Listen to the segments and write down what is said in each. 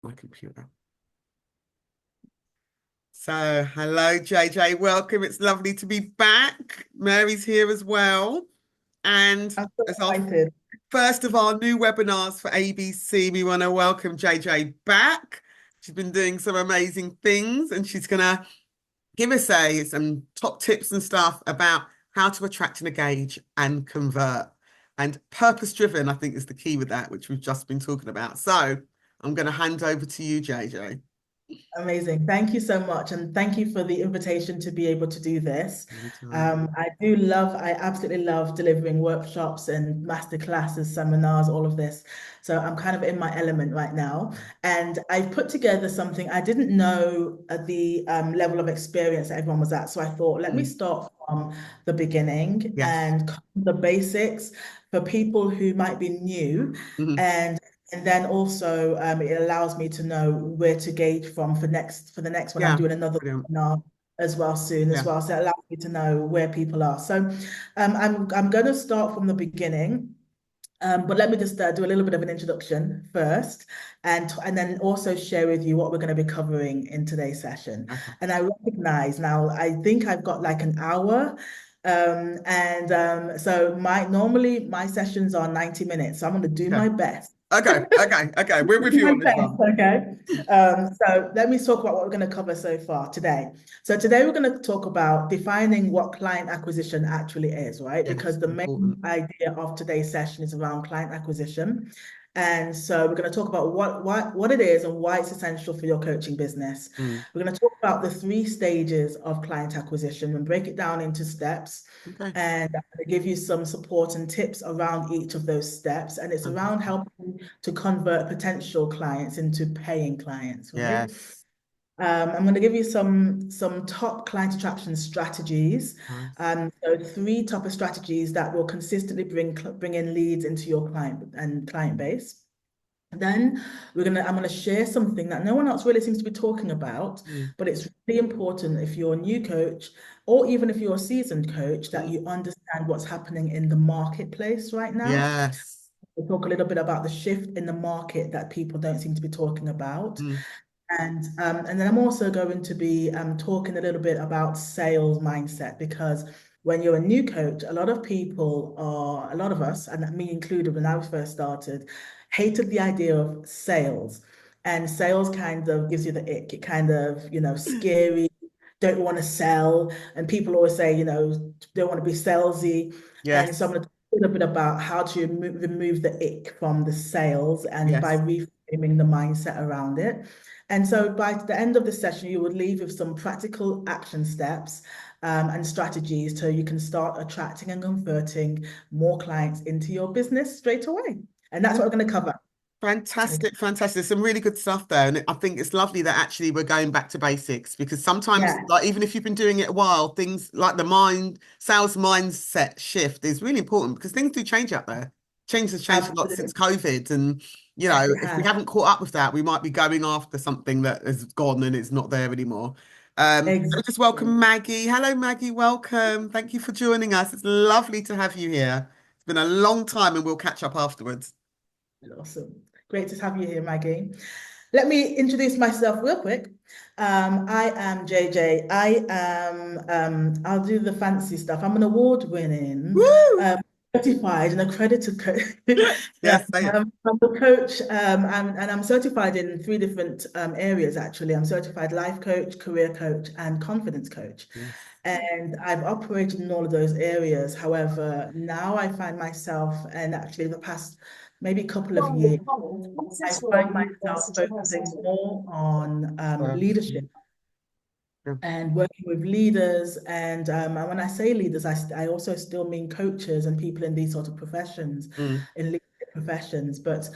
my computer. So, hello, JJ. Welcome. It's lovely to be back. Mary's here as well. And I'm so as our excited. first of our new webinars for ABC, we want to welcome JJ back. She's been doing some amazing things and she's going to give us some top tips and stuff about how to attract and engage and convert. And purpose driven, I think, is the key with that, which we've just been talking about. So, I'm going to hand over to you, JJ. Amazing. Thank you so much. And thank you for the invitation to be able to do this. Anytime. I absolutely love delivering workshops and masterclasses, seminars, all of this. So I'm kind of in my element right now. And I've put together something I didn't know at the level of experience that everyone was at. So I thought, let me Mm. start from the beginning Yes. and cover the basics for people who might be new. Mhm. And And then also it allows me to know where to gauge from for the next one. I'm Yeah. doing another Brilliant. webinar as well soon as Yeah. well. So it allows me to know where people are. So I'm going to start from the beginning. But let me just do a little bit of an introduction first, and then also share with you what we're going to be covering in today's session. Okay. And I recognize now, I think I've got like an hour. So my normally my sessions are 90 minutes. So I'm going to do Okay. my best. Okay. We're with you My on this best, one. okay. So let me talk about what we're going to cover so far today. So today we're going to talk about defining what client acquisition actually is, right? Yes. Because the main Important. idea of today's session is around client acquisition. And so we're going to talk about what it is and why it's essential for your coaching business. Mm. We're going to talk about the three stages of client acquisition and break it down into steps. Okay. And I'm going to give you some support and tips around each of those steps. And it's around Fantastic. helping to convert potential clients into paying clients, right? Yes. I'm going to give you some top client attraction strategies. Nice. So three top of strategies that will consistently bring in leads into your client base. Then I'm gonna share something that no one else really seems to be talking about, Mm. but it's really important if you're a new coach or even if you're a seasoned coach that Mm. you understand what's happening in the marketplace right now. Yes. We'll talk a little bit about the shift in the market that people don't seem to be talking about. Mm. And then I'm also going to be talking a little bit about sales mindset because when you're a new coach, a lot of us, and me included when I first started, hated the idea of sales. And sales kind of gives you the ick. It kind of, scary, don't want to sell. And people always say, don't want to be salesy. And so I'm Yes. going to talk a little bit about how to remove the ick from the sales and by Yes. reframing the mindset around it. And so by the end of the session, you would leave with some practical action steps and strategies so you can start attracting and converting more clients into your business straight away. And that's what we're going to cover. Fantastic, fantastic. Some really good stuff there. And I think it's lovely that actually we're going back to basics because sometimes, Yeah, like, even if you've been doing it a while, things like sales mindset shift is really important because things do change out there. Change has changed a lot since absolutely. COVID. And, Yes, it if we has. haven't caught up with that, we might be going after something that is gone and it's not there anymore. So just Exactly. welcome Maggie. Hello, Maggie. Welcome. Thank you for joining us. It's lovely to have you here. It's been a long time and we'll catch up afterwards. Awesome. Great to have you here, Maggie. Let me introduce myself real quick. I am JJ. I'll do the fancy stuff. I'm an award-winning, Woo! um, certified and accredited coach. Yeah, Yes, say it. I'm a coach, and I'm certified in three different areas, actually. I'm certified life coach, career coach, and confidence coach. Yes. And I've operated in all of those areas. However, now I find myself, and actually the past maybe couple of years, I find myself focusing more on leadership Yeah. and working with leaders. And when I say leaders, I also still mean coaches and people in these sort of professions, Mm. in leadership professions. But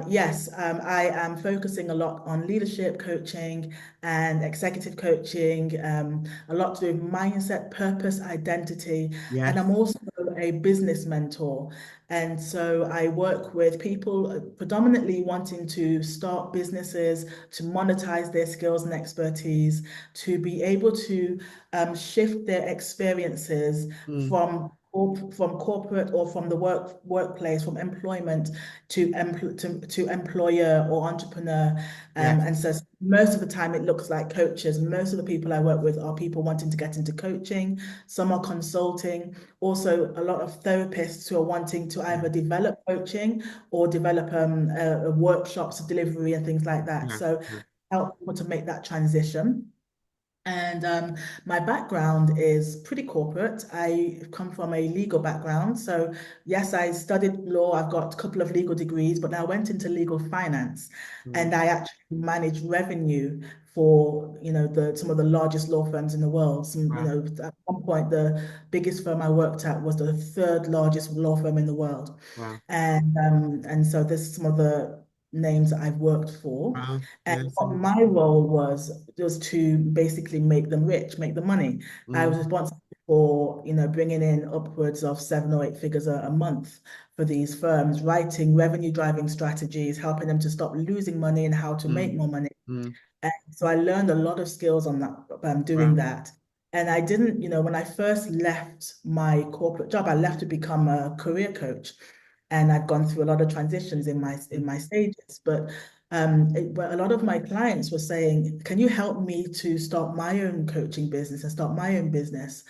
yes, I am focusing a lot on leadership coaching and executive coaching, a lot to do with mindset, purpose, identity. And I'm Yes. also a business mentor. And so I work with people predominantly wanting to start businesses, to monetize their skills and expertise, to be able to shift their experiences Mm. from from corporate or from the workplace, from employment to employer or entrepreneur. Yes. And so most of the time it looks like coaches. Most of the people I work with are people wanting to get into coaching. Some are consulting. Also, a lot of therapists who are wanting to either develop coaching or develop workshops, delivery, and things like that. Yeah. So Yeah. help people to make that transition. And my background is pretty corporate. I come from a legal background. So, yes, I studied law. I've got a couple of legal degrees, but I went into legal finance Mm. and I actually managed revenue for, some of the largest law firms in the world. Some, Wow. at one point, the biggest firm I worked at was the third largest law firm in the world. Wow. And so there's some of the names that I've worked for. Wow. And Yes. what my role was to basically make them rich, make the money. I was Mm. responsible for, bringing in upwards of 7 or 8 figures a month for these firms, writing revenue driving strategies, helping them to stop losing money and how to make Mm. more money. Mm. And so I learned a lot of skills on that, doing Wow. that. And I didn't, when I first left my corporate job, I left to become a career coach. And I'd gone through a lot of transitions in my Mm. stages. But a lot of my clients were saying, "Can you help me to start my own coaching business and start my own business?"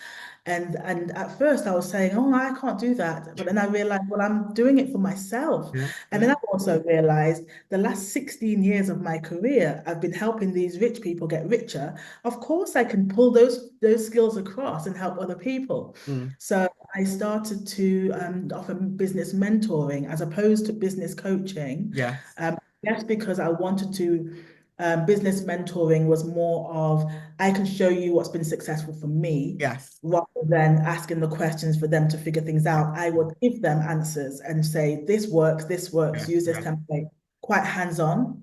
And at first I was saying, "Oh, I can't do that." But then I realized, well, I'm doing it for myself. Yeah. And Yeah. then I also realized the last 16 years of my career, I've been helping these rich people get richer. Of course, I can pull those skills across and help other people. Mm. So I started to offer business mentoring as opposed to business coaching. Yes. Yes, because I wanted to, business mentoring was more of, I can show you what's been successful for me Yes. rather than asking the questions for them to figure things Yeah. out. I would give them answers and say, this works, Yeah. use this Yeah. template, quite hands-on.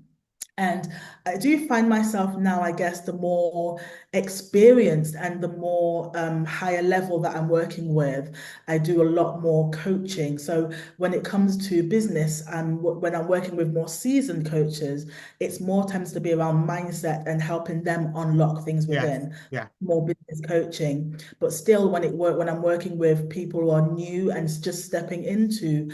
And I do find myself now, I guess, the more experienced and the more higher level that I'm working with, I do a lot more coaching. So when it comes to business, when I'm working with more seasoned coaches, it's more tends to be around mindset and helping them unlock things Yes. within. Yeah. More business coaching, but still, when I'm working with people who are new and just stepping into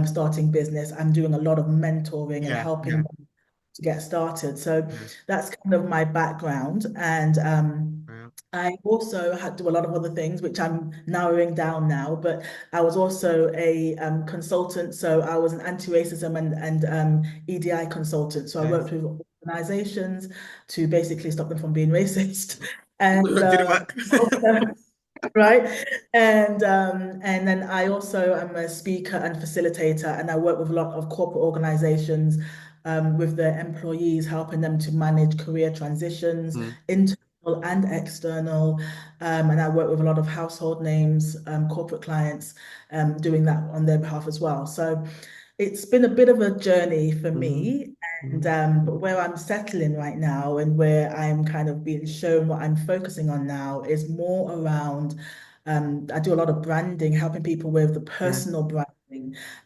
starting business, I'm doing a lot of mentoring and Yeah. helping Yeah. them to get started. So Yeah. that's kind of my background. And Wow. I also had to do a lot of other things, which I'm narrowing down now. But I was also a consultant. So I was an anti-racism and EDI consultant. So I Yes. worked with organizations to basically stop them from being racist. And Didn't work. also, right? And then I also am a speaker and facilitator, and I work with a lot of corporate organizations with their employees, helping them to manage career transitions, Mm. internal and external. And I work with a lot of household names, corporate clients, doing that on their behalf as well. So it's been a bit of a journey for Mm. me. And Mm. but where I'm settling right now and where I'm kind of being shown what I'm focusing on now is more around I do a lot of branding, helping people with the Yes. personal branding.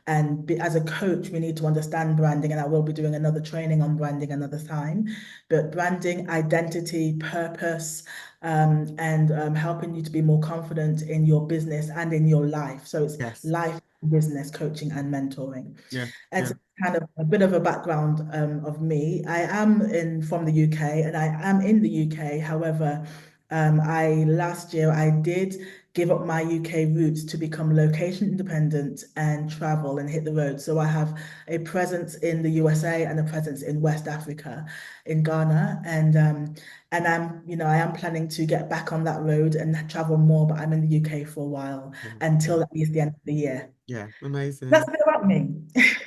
And as a coach, we need to understand branding, and I will be doing another training on branding another time. But branding, identity, purpose, and helping you to be more confident in your business and in your life. So it's Yes. life, business coaching, and mentoring. Yeah. And Yeah. so kind of a bit of a background of me. I am from the UK and I am in the UK. However, I last year I did give up my UK roots to become location independent and travel and hit the road. So I have a presence in the USA and a presence in West Africa, in Ghana, and I am planning to get back on that road and travel more. But I'm in the UK for a while Yeah. until at least the end of the year. Yeah. That's Amazing. a bit about me.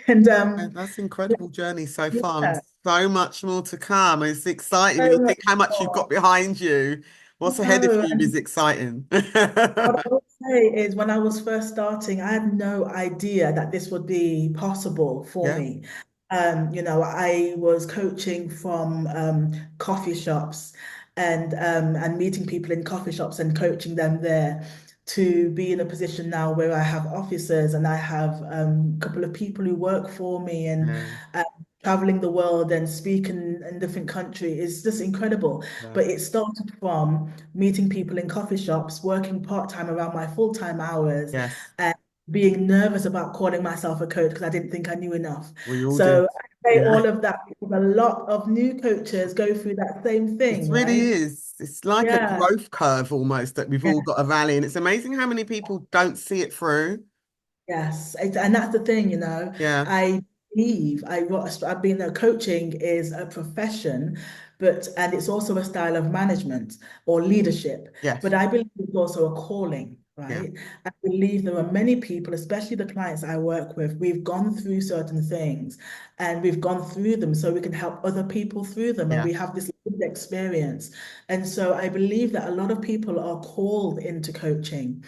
And That's an incredible journey so far, and yeah, so much more to come. It's exciting when so you much think how much you've got more. behind you. What's ahead of No, you is and exciting. what I would say is when I was first starting, I had no idea that this would be possible for Yeah. me. I was coaching from coffee shops and meeting people in coffee shops and coaching them there to be in a position now where I have officers and I have a couple of people who work for me and Yeah. traveling the world and speaking in different countries is just incredible. Yeah. But it started from meeting people in coffee shops, working part-time around my full-time hours, Yes. and being nervous about calling myself a coach because I didn't think I knew enough. We all did. So I say Yeah. all of that because a lot of new coaches go through that same It thing, really right? is. It's like a Yeah. growth curve almost that we've Yeah. all got a valley. And it's amazing how many people don't see it through. Yes, and that's the thing, Yeah. I believe I've been coaching is a profession, and it's also a style of management or leadership. Yes. But I believe it's also a calling, Yeah. right? I believe there are many people, especially the clients I work with, we've gone through certain things and we've gone through them so we can help other people through them, and Yeah. we have this lived experience. And so I believe that a lot of people are called into coaching.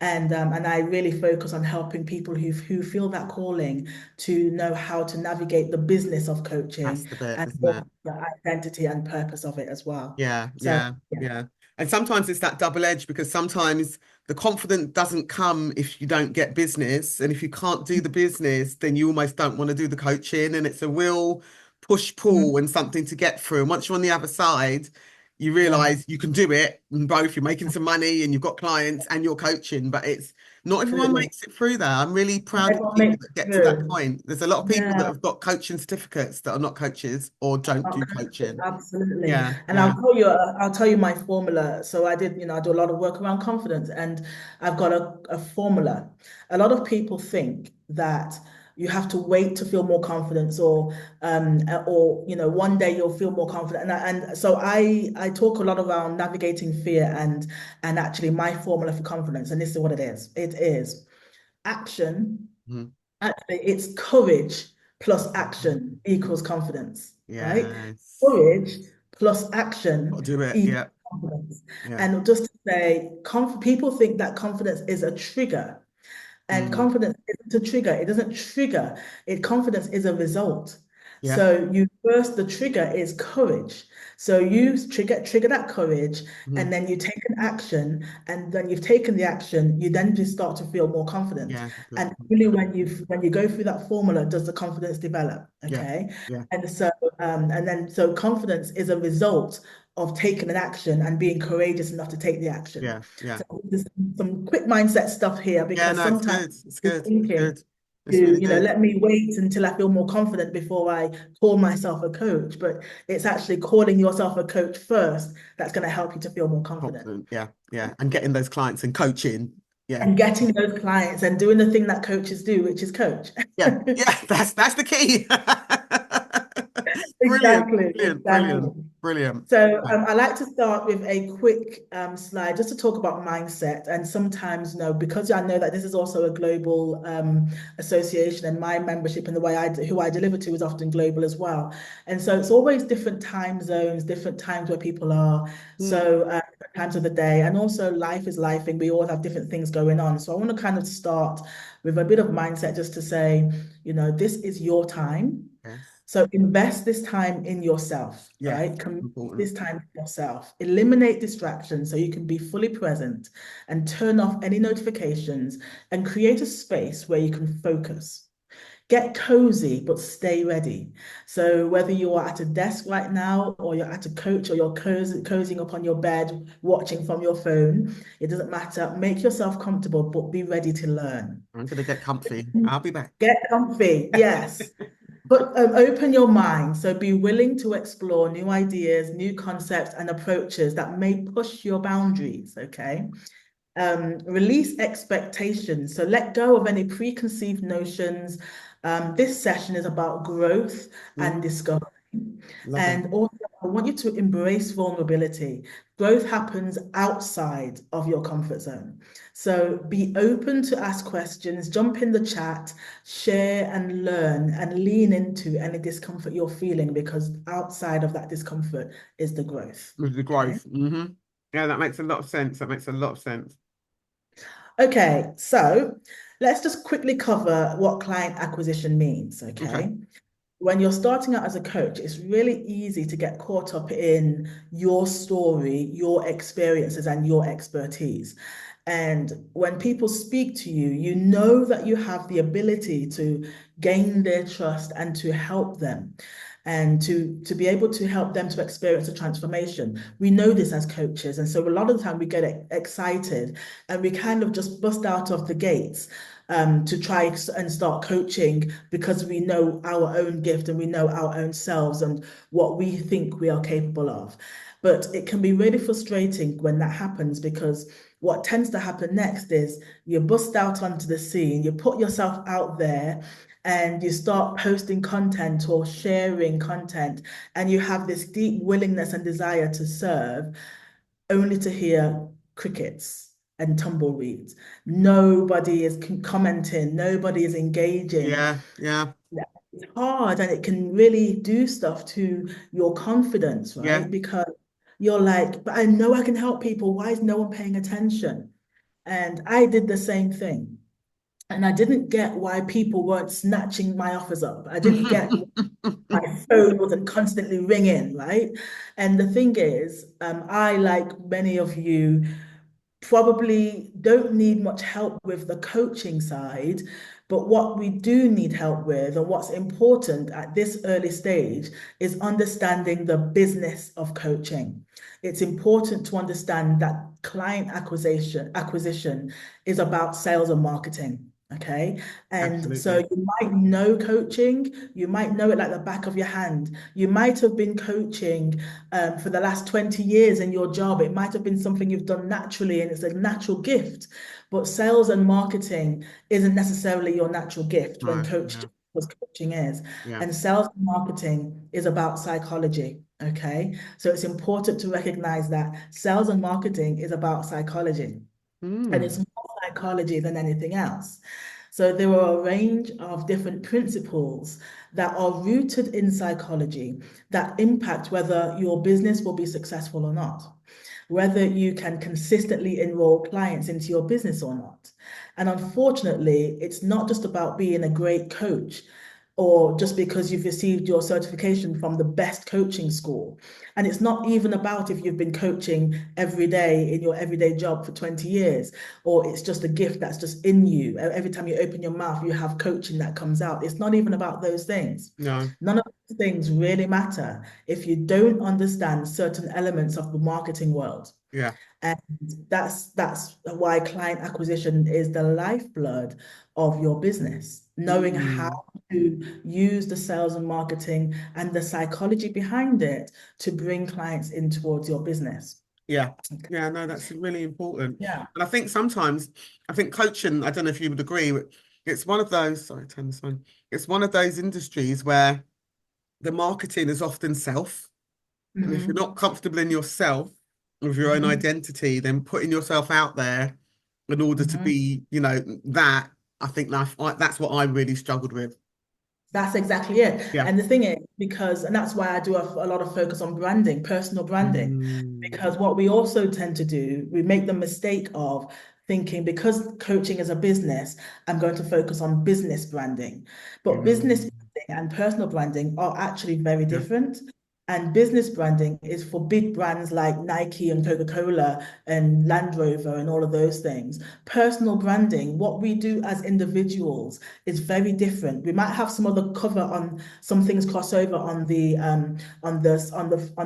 And I really focus on helping people who feel that calling to know how to navigate the business of That's coaching the bit, and isn't it? also the identity and purpose of it as well. Yeah, So yeah, yeah. yeah. And sometimes it's that double edge because sometimes the confidence doesn't come if you don't get business. And if you can't do the business, then you almost don't want to do the coaching. And it's a real push pull and something to get through. And once you're on the other side, you Yeah. realize you can do it in both. You're making some money and you've got clients and you're coaching, but it's not everyone Absolutely. makes it through there. I'm really proud of Everyone people makes that it get to that through. point. There's a lot of people that Yeah. have got coaching certificates that are not coaches or don't do Okay, coaching. absolutely. Yeah, And yeah. I'll tell you my formula. So I do a lot of work around confidence, and I've got a formula. A lot of people think that you have to wait to feel more confidence, or one day you'll feel more confident. And so I talk a lot around navigating fear and actually my formula for confidence. And this is what it is. It is action. Mhm. Actually, it's courage plus action equals confidence, right? Yes. Courage plus Got action to do it. equals Yeah. confidence. Yeah. And just to say, people think that confidence is a trigger, and Mm. confidence isn't a trigger. It doesn't trigger. Confidence is a result. Yeah. So the trigger is courage. So you trigger that courage, and Mhm. then you take an action, and then you've taken the action, you then just start to feel more confident. Yeah. Good. And really when you go through that formula, does the confidence develop? Yeah. Okay. Yeah. And so confidence is a result of taking an action and being courageous enough to take the action. Yeah. Yeah. So there's some quick mindset stuff here, Yeah. because No, it's sometimes good. It's we're good. It's thinking good. It's to, really good. let me wait until I feel more confident before I call myself a coach. But it's actually calling yourself a coach first that's going to help you to feel more confident. Confident. Yeah. Yeah. And getting those clients and coaching. Yeah. And getting those clients and doing the thing that coaches do, which is coach. Yeah. Yeah. That's the key. Brilliant. Exactly, Brilliant. exactly. Brilliant. Brilliant. So Yeah. I like to start with a quick slide just to talk about mindset. And sometimes, because I know that this is also a global association, and my membership and the way who I deliver to is often global as well. And so it's always different time zones, different times where people are. Mm. So different times of the day, and also life is life, and we all have different things going on. So I want to kind of start with a bit of mindset just to say, this is your time. Yes. So invest this time in yourself, Yes. right? Commit Important. this time to yourself. Eliminate distractions so you can be fully present, and turn off any notifications, and create a space where you can focus. Get cozy, but stay ready. So whether you are at a desk right now, or you're at a coach, or you're cozying up on your bed, watching from your phone, it doesn't matter. Make yourself comfortable, but be ready to learn. I'm gonna get comfy. I'll be back. Get comfy, yes. But open your mind. So be willing to explore new ideas, new concepts, and approaches that may push your boundaries. Okay. Release expectations. So let go of any preconceived notions. This session is about growth and Mm. discovery. Love it. And also, I want you to embrace vulnerability. Growth happens outside of your comfort zone. So be open to ask questions, jump in the chat, share and learn, and lean into any discomfort you're feeling, because outside of that discomfort is the growth. With the Okay. growth. Yeah, that makes a lot of sense. That makes a lot of sense. Okay, so let's just quickly cover what client acquisition means. Okay. Okay. When you're starting out as a coach, it's really easy to get caught up in your story, your experiences, and your expertise. And when people speak to you, you know that you have the ability to gain their trust and to help them and to be able to help them to experience a transformation. We know this as coaches. And so a lot of the time we get excited and we kind of just bust out of the gates to try and start coaching because we know our own gift and we know our own selves and what we think we are capable of. But it can be really frustrating when that happens because what tends to happen next is you bust out onto the scene, you put yourself out there, and you start posting content or sharing content, and you have this deep willingness and desire to serve, only to hear crickets and tumbleweeds. Nobody is commenting, nobody is engaging. Yeah, yeah, It's hard and it can really do stuff to your confidence, yeah. right? Because you're like, but I know I can help people. Why is no one paying attention? And I did the same thing. And I didn't get why people weren't snatching my offers up. I didn't get my phone wasn't constantly ringing, right? And the thing is, I, like many of you, probably don't need much help with the coaching side, but what we do need help with and what's important at this early stage is understanding the business of coaching. It's important to understand that client acquisition is about sales and marketing. Okay. And so Absolutely. you might know coaching, you might know it like the back of your hand. You might have been coaching for the last 20 years in your job. It might have been something you've done naturally and it's a natural gift. But sales and marketing isn't necessarily your natural gift when Right. Yeah. was coaching is. Yeah. And sales and marketing is about psychology. Okay. So it's important to recognize that sales and marketing is about psychology and Mm. it's more psychology than anything else. So there are a range of different principles that are rooted in psychology that impact whether your business will be successful or not, whether you can consistently enroll clients into your business or not. And unfortunately, it's not just about being a great coach or just because you've received your certification from the best coaching school. And it's not even about if you've been coaching every day in your everyday job for 20 years, or it's just a gift that's just in you. Every time you open your mouth, you have coaching that comes out. It's not even about those things. No. None of those things really matter if you don't understand certain elements of the marketing world. Yeah. And that's why client acquisition is the lifeblood of your business. Knowing how Mm. to use the sales and marketing and the psychology behind it to bring clients in towards your business. Yeah. Yeah. No, that's really important. Yeah. And I think sometimes, I think coaching, I don't know if you would agree, but it's one of those, sorry, turn this on. It's one of those industries where the marketing is often self. And if you're Mm-hmm. not comfortable in yourself, with your own Mm-hmm. identity, then putting yourself out there in order to Mm-hmm. be, that, I think that's what I really struggled with. That's exactly it. Yeah. And the thing is, and that's why I do a lot of focus on branding, personal branding, Mm. because what we also tend to do, we make the mistake of thinking because coaching is a business, I'm going to focus on business branding. But business Mm. branding and personal branding are actually very Yeah. different. And business branding is for big brands like Nike and Coca-Cola and Land Rover and all of those things. Personal branding, what we do as individuals is very different. We might have some other cover on some things crossover on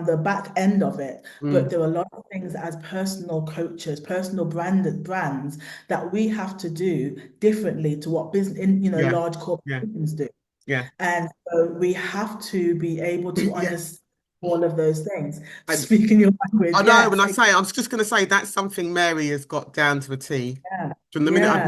the back end of it, but Mm. there are a lot of things as personal coaches, personal branded brands that we have to do differently to what business in Yeah. large Yeah. corporations do. Yeah. And so we have to be able to Yeah. understand all of those things. And Speaking your language, I know when yes, I was just going to say that's something Mary has got down to a T. yeah, From the minute yeah,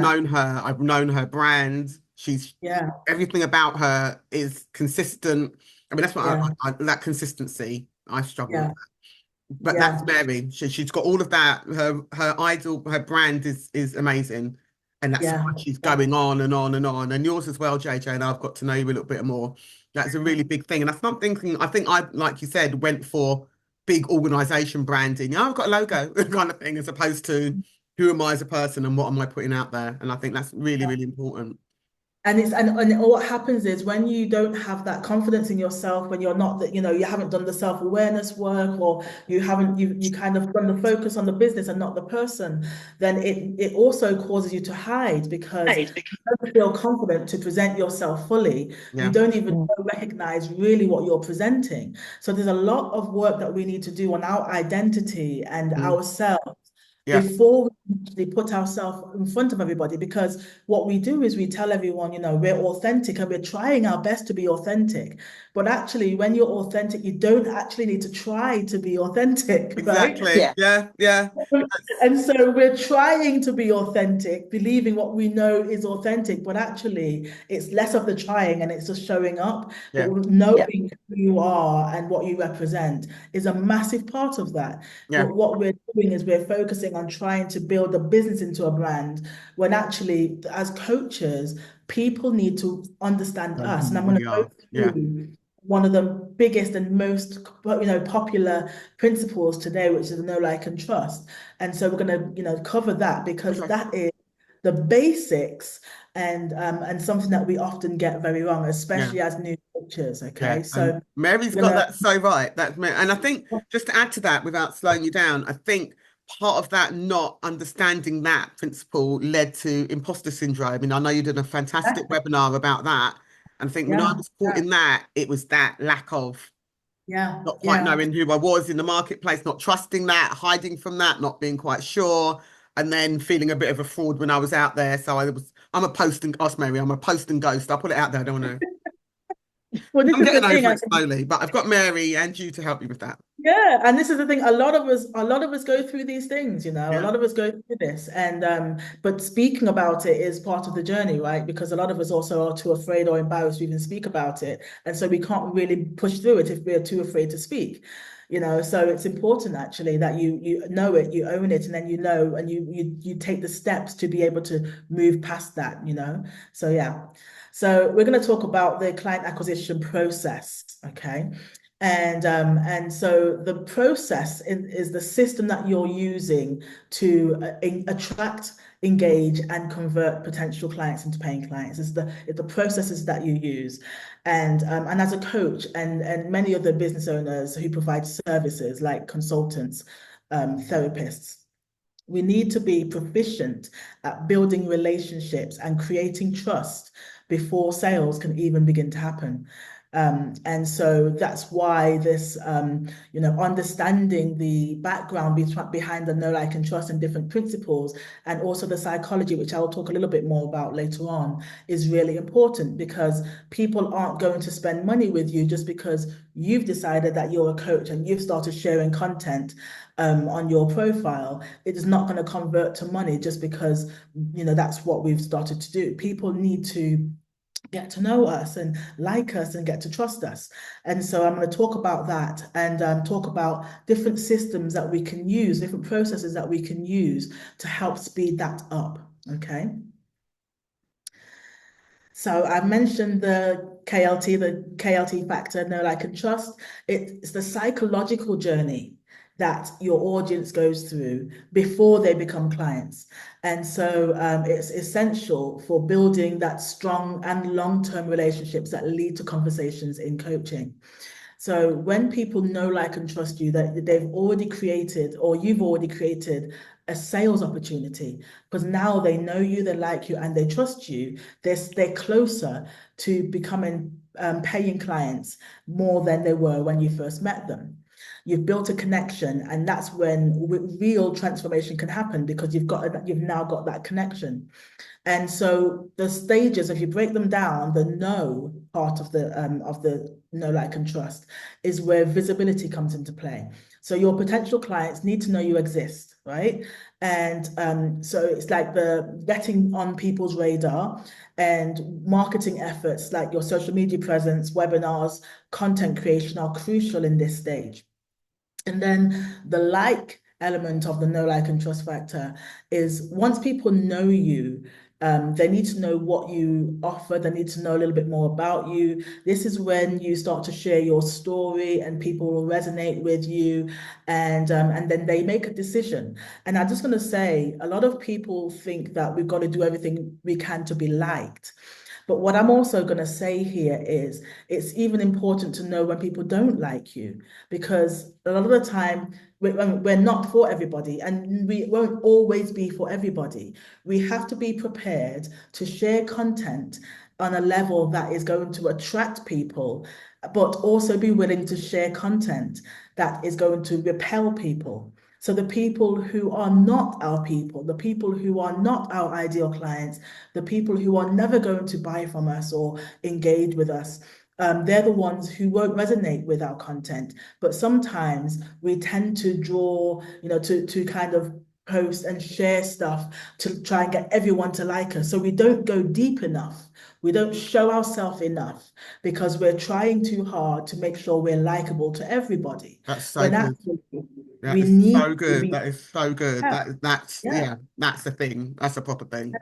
I've known her brand. She's yeah, everything about her is consistent. I mean, that's what yeah, that consistency I struggle with. yeah, But that's yeah, Mary. She's got all of that. Her idol, her brand is amazing, and that's why yeah, she's yeah, going on and on and on. And yours as well, JJ. And I've got to know you a little bit more. That's a really big thing. And that's not thinking. I think I, like you said, went for big organization branding. Yeah, I've got a logo kind of thing, as opposed to who am I as a person and what am I putting out there. And I think that's really, really important. And what happens is when you don't have that confidence in yourself, when you're not that, you haven't done the self-awareness work, or you kind of done the focus on the business and not the person, then it also causes you to hide because Right. you don't feel confident to present yourself fully. You Yeah. don't even recognize really what you're presenting. So there's a lot of work that we need to do on our identity and Mm. ourselves Yeah. before we actually put ourselves in front of everybody, because what we do is we tell everyone, we're authentic and we're trying our best to be authentic. But actually, when you're authentic, you don't actually need to try to be authentic, right? Exactly. Yeah. Yeah. Yeah. And so we're trying to be authentic, believing what we know is authentic, but actually it's less of the trying and it's just showing up. But Yeah. Yeah. knowing who you are and what you represent is a massive part of that. Yeah. But what we're doing is we're focusing on trying to build a business into a brand, when actually, as coaches, people need to understand Know us. who And you I'm going really to go are. Yeah. through one of the biggest and most, popular principles today, which is the know, like, and trust. And so we're going to, cover that, because Okay. that is the basics, and something that we often get very wrong, Yeah. especially as new coaches. Yeah. Okay, And so Mary's we're got gonna. that so right. And I think just to add to that, without slowing you down, I think part of that not understanding that principle led to imposter syndrome. I mean, I know you did a fantastic webinar about that. And I think when I Yeah, was caught in that, it was that lack of yeah, not quite yeah. knowing who I was in the marketplace, not trusting that, hiding from that, not being quite sure, and then feeling a bit of a fraud when I was out there. So I'm a post and ask Mary, I'm a post and ghost. I'll put it out there. I don't want to. Well, this I'm is the getting thing. over it slowly, but I've got Mary and you to help me with that. Yeah, and this is the thing. A lot of us go through these things, A Yeah, lot of us go through this, and but speaking about it is part of the journey, right? Because a lot of us also are too afraid or embarrassed to even speak about it, and so we can't really push through it if we're too afraid to speak. So it's important actually that you know it, you own it, and then and you take the steps to be able to move past that. So yeah. So we're going to talk about the client acquisition process, okay? And so the process is the system that you're using to attract, engage, and convert potential clients into paying clients. It's the processes that you use, and as a coach and many other business owners who provide services like consultants, therapists. We need to be proficient at building relationships and creating trust before sales can even begin to happen. And so that's why this, understanding the background behind the know, like, and trust and different principles, and also the psychology, which I'll talk a little bit more about later on, is really important, because people aren't going to spend money with you just because you've decided that you're a coach and you've started sharing content on your profile. It is not going to convert to money just because, that's what we've started to do. People need to get to know us and like us and get to trust us. And so I'm going to talk about that, and talk about different systems that we can use, different processes that we can use to help speed that up. Okay. So I mentioned the KLT factor, know, like, and trust. It's the psychological journey that your audience goes through before they become clients. And so it's essential for building that strong and long-term relationships that lead to conversations in coaching. So when people know, like, and trust you, that they've already created, or you've already created, a sales opportunity, because now they know you, they like you, and they trust you. They're closer to becoming paying clients more than they were when you first met them. You've built a connection, and that's when real transformation can happen, because you've now got that connection. And so the stages, if you break them down, the know part of the know, like, and trust is where visibility comes into play. So your potential clients need to know you exist, right? And so it's like the getting on people's radar, and marketing efforts like your social media presence, webinars, content creation are crucial in this stage. And then the like element of the know, like, and trust factor is, once people know you, they need to know what you offer. They need to know a little bit more about you. This is when you start to share your story, and people will resonate with you, and then they make a decision. And I'm just going to say, a lot of people think that we've got to do everything we can to be liked. But what I'm also going to say here is it's even important to know when people don't like you, because a lot of the time we're not for everybody, and we won't always be for everybody. We have to be prepared to share content on a level that is going to attract people, but also be willing to share content that is going to repel people. So the people who are not our people, the people who are not our ideal clients, the people who are never going to buy from us or engage with us, they're the ones who won't resonate with our content. But sometimes we tend to draw, to kind of post and share stuff to try and get everyone to like us. So we don't go deep enough. We don't show ourselves enough because we're trying too hard to make sure we're likable to everybody. That's so When good. actually That we is need so to good. be, That is so good. yeah, That's yeah. yeah, that's the thing. That's a proper thing.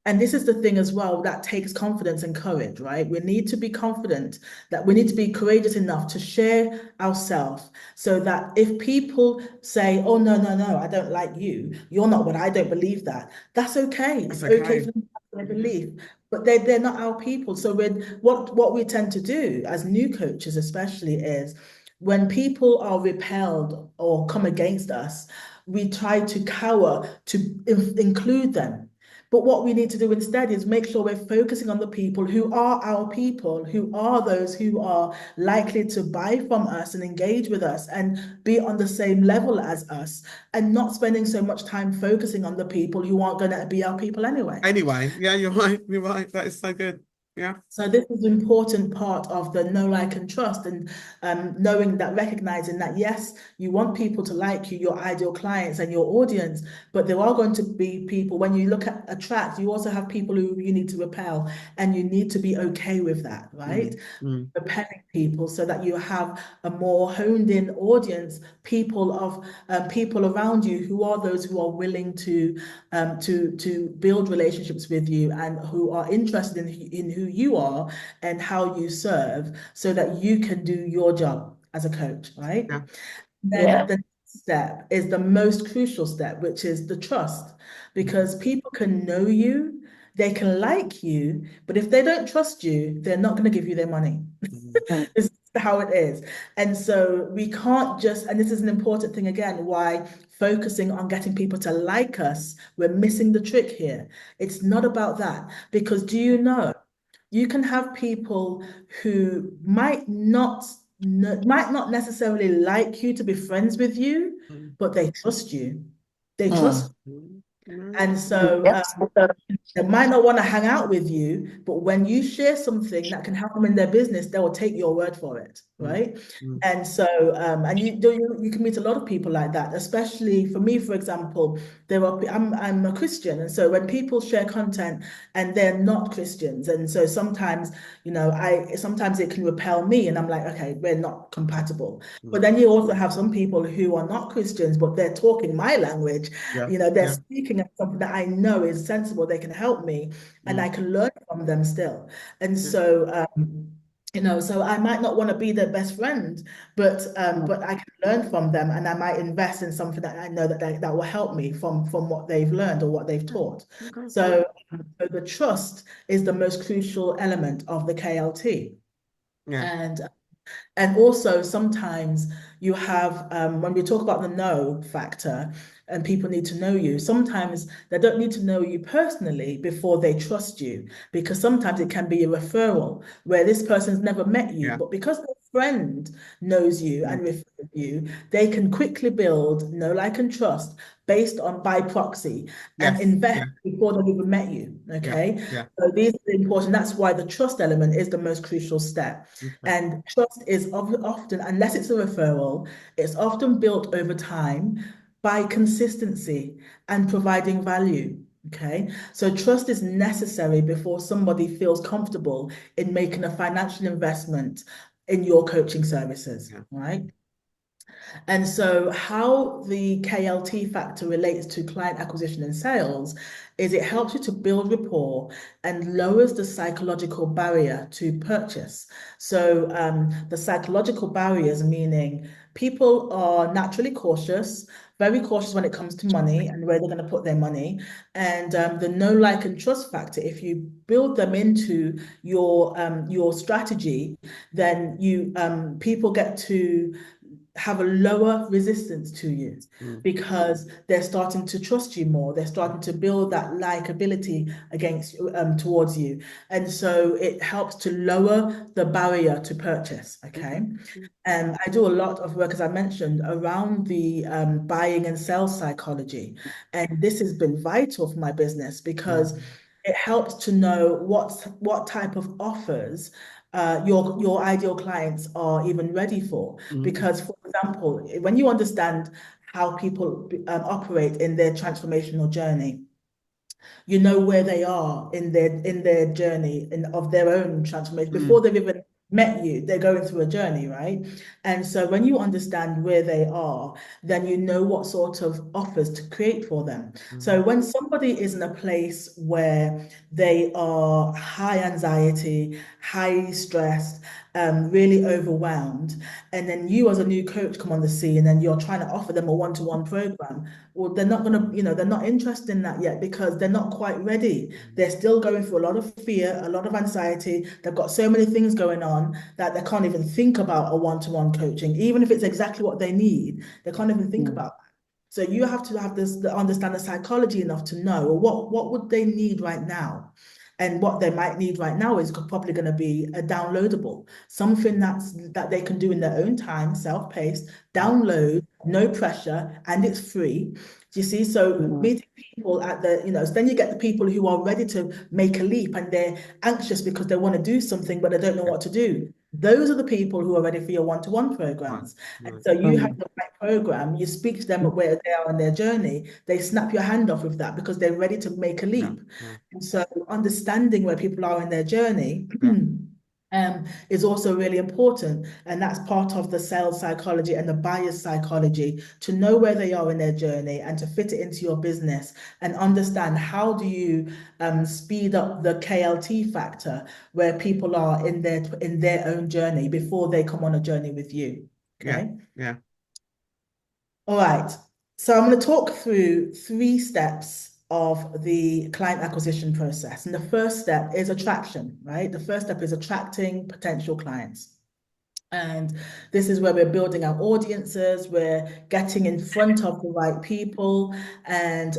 And this is the thing as well that takes confidence and courage, right? We need to be confident, that we need to be courageous enough to share ourselves, so that if people say, oh, no, no, no, I don't like you, you're not what I don't believe that. That's okay. That's It's okay okay. for them to have their belief, but they're not our people. So what we tend to do as new coaches, especially, is when people are repelled or come against us, we try to cower to include them. But what we need to do instead is make sure we're focusing on the people who are our people, who are those who are likely to buy from us and engage with us and be on the same level as us, and not spending so much time focusing on the people who aren't going to be our people anyway. Anyway, yeah, you're right. You're right. That is so good. Yeah. So this is an important part of the know, like, and trust, and knowing that, recognizing that, yes, you want people to like you, your ideal clients and your audience, but there are going to be people, when you look at attract, you also have people who you need to repel, and you need to be okay with that, right? Repelling people so that you have a more honed in audience, people around you who are those who are willing to build relationships with you and who are interested in who you are and how you serve, so that you can do your job as a coach, right? Yeah. Then the next step is the most crucial step, which is the trust, because people can know you, they can like you, but if they don't trust you, they're not going to give you their money. This is how it is. And so we can't just, and this is an important thing again, why focusing on getting people to like us, we're missing the trick here. It's not about that, because do you know, you can have people who might not necessarily like you to be friends with you, but they trust you. They trust. And so they might not want to hang out with you, but when you share something that can help them in their business, they will take your word for it, right? And so, and you can meet a lot of people like that, especially for me, for example, I'm a Christian, and so when people share content and they're not Christians, and so sometimes, sometimes it can repel me, and I'm like, okay, we're not compatible. But then you also have some people who are not Christians, but they're talking my language, they're speaking of something that I know is sensible, they can help me, and I can learn from them still. And so, so I might not want to be their best friend, but I can learn from them, and I might invest in something that I know that will help me from what they've learned or what they've taught. So the trust is the most crucial element of the KLT. Yeah. And also sometimes you have, when we talk about the know factor and people need to know you, sometimes they don't need to know you personally before they trust you, because sometimes it can be a referral where this person's never met you, but because their friend knows you and refers you, they can quickly build know, like, and trust based on by proxy and invest before they've even met you. Okay. So these are important. That's why the trust element is the most crucial step. And trust is often, unless it's a referral, it's often built over time by consistency and providing value. Okay. So trust is necessary before somebody feels comfortable in making a financial investment in your coaching services, right? And so, how the KLT factor relates to client acquisition and sales is it helps you to build rapport and lowers the psychological barrier to purchase. So, the psychological barriers, meaning people are naturally cautious, very cautious when it comes to money and where they're going to put their money. And the know, like, and trust factor, if you build them into your strategy, then you people get to have a lower resistance to you because they're starting to trust you more. They're starting to build that likability against towards you. And so it helps to lower the barrier to purchase. Okay. I do a lot of work, as I mentioned, around the buying and sales psychology. And this has been vital for my business because it helps to know what type of offers your ideal clients are even ready for. Because, for example, when you understand how people operate in their transformational journey, you know where they are in their journey of their own transformation before they've even met you. They're going through a journey, right? And so when you understand where they are, then you know what sort of offers to create for them. So when somebody is in a place where they are high anxiety, high stressed, really overwhelmed, and then you as a new coach come on the scene and then you're trying to offer them a one-to-one program, well, they're not going to, they're not interested in that yet because they're not quite ready. They're still going through a lot of fear, a lot of anxiety. They've got so many things going on that they can't even think about a one-to-one coaching, even if it's exactly what they need. They can't even think about that. So you have to have this, understand the psychology enough to know, well, what would they need right now? And what they might need right now is probably going to be a downloadable, something that they can do in their own time, self-paced, download, no pressure, and it's free. Do you see? So meeting people at so then you get the people who are ready to make a leap and they're anxious because they want to do something, but they don't know what to do. Those are the people who are ready for your one-to-one programs. And so you have the right program, you speak to them where they are on their journey, they snap your hand off with that because they're ready to make a leap. And so understanding where people are in their journey is also really important. And that's part of the sales psychology and the buyer's psychology, to know where they are in their journey and to fit it into your business and understand how do you speed up the KLT factor where people are in their own journey before they come on a journey with you. Okay. Yeah. All right. So I'm going to talk through 3 steps of the client acquisition process. And the first step is attraction, right? The first step is attracting potential clients. And this is where we're building our audiences, we're getting in front of the right people, and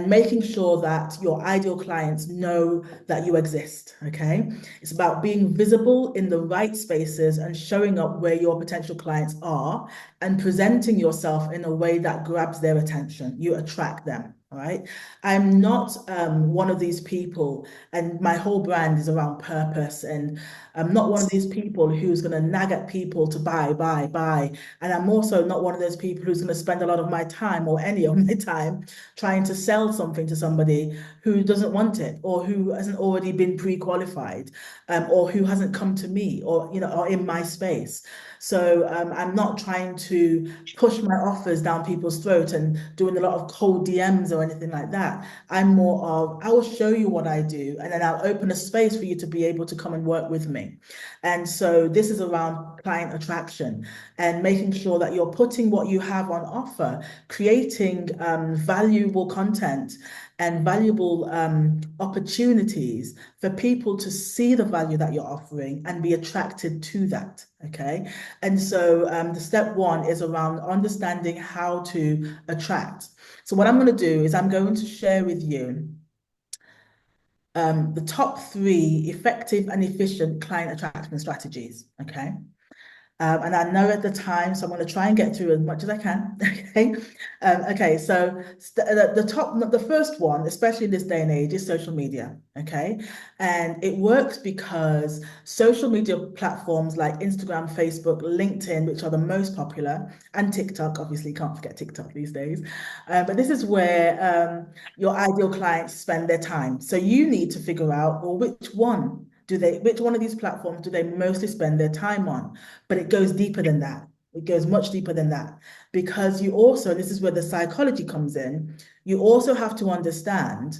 making sure that your ideal clients know that you exist. Okay, it's about being visible in the right spaces and showing up where your potential clients are and presenting yourself in a way that grabs their attention. You attract them. All right. I'm not one of these people, and my whole brand is around purpose. And I'm not one of these people who's going to nag at people to buy, buy, buy. And I'm also not one of those people who's going to spend a lot of my time or any of my time trying to sell something to somebody who doesn't want it or who hasn't already been pre-qualified, or who hasn't come to me or, or in my space. So I'm not trying to push my offers down people's throat and doing a lot of cold DMs or anything like that. I'm more of, I will show you what I do, and then I'll open a space for you to be able to come and work with me. And so this is around client attraction and making sure that you're putting what you have on offer, creating valuable content and valuable opportunities for people to see the value that you're offering and be attracted to that. Okay. And so the step 1 is around understanding how to attract. So what I'm going to do is I'm going to share with you the top 3 effective and efficient client attraction strategies. Okay. And I know at the time, so I'm going to try and get through as much as I can. Okay. Okay. So the first one, especially in this day and age, is social media. Okay. And it works because social media platforms like Instagram, Facebook, LinkedIn, which are the most popular, and TikTok, obviously, can't forget TikTok these days. But this is where your ideal clients spend their time. So you need to figure out, well, which one of these platforms do they mostly spend their time on? But it goes deeper than that. It goes much deeper than that because you also, this is where the psychology comes in, you also have to understand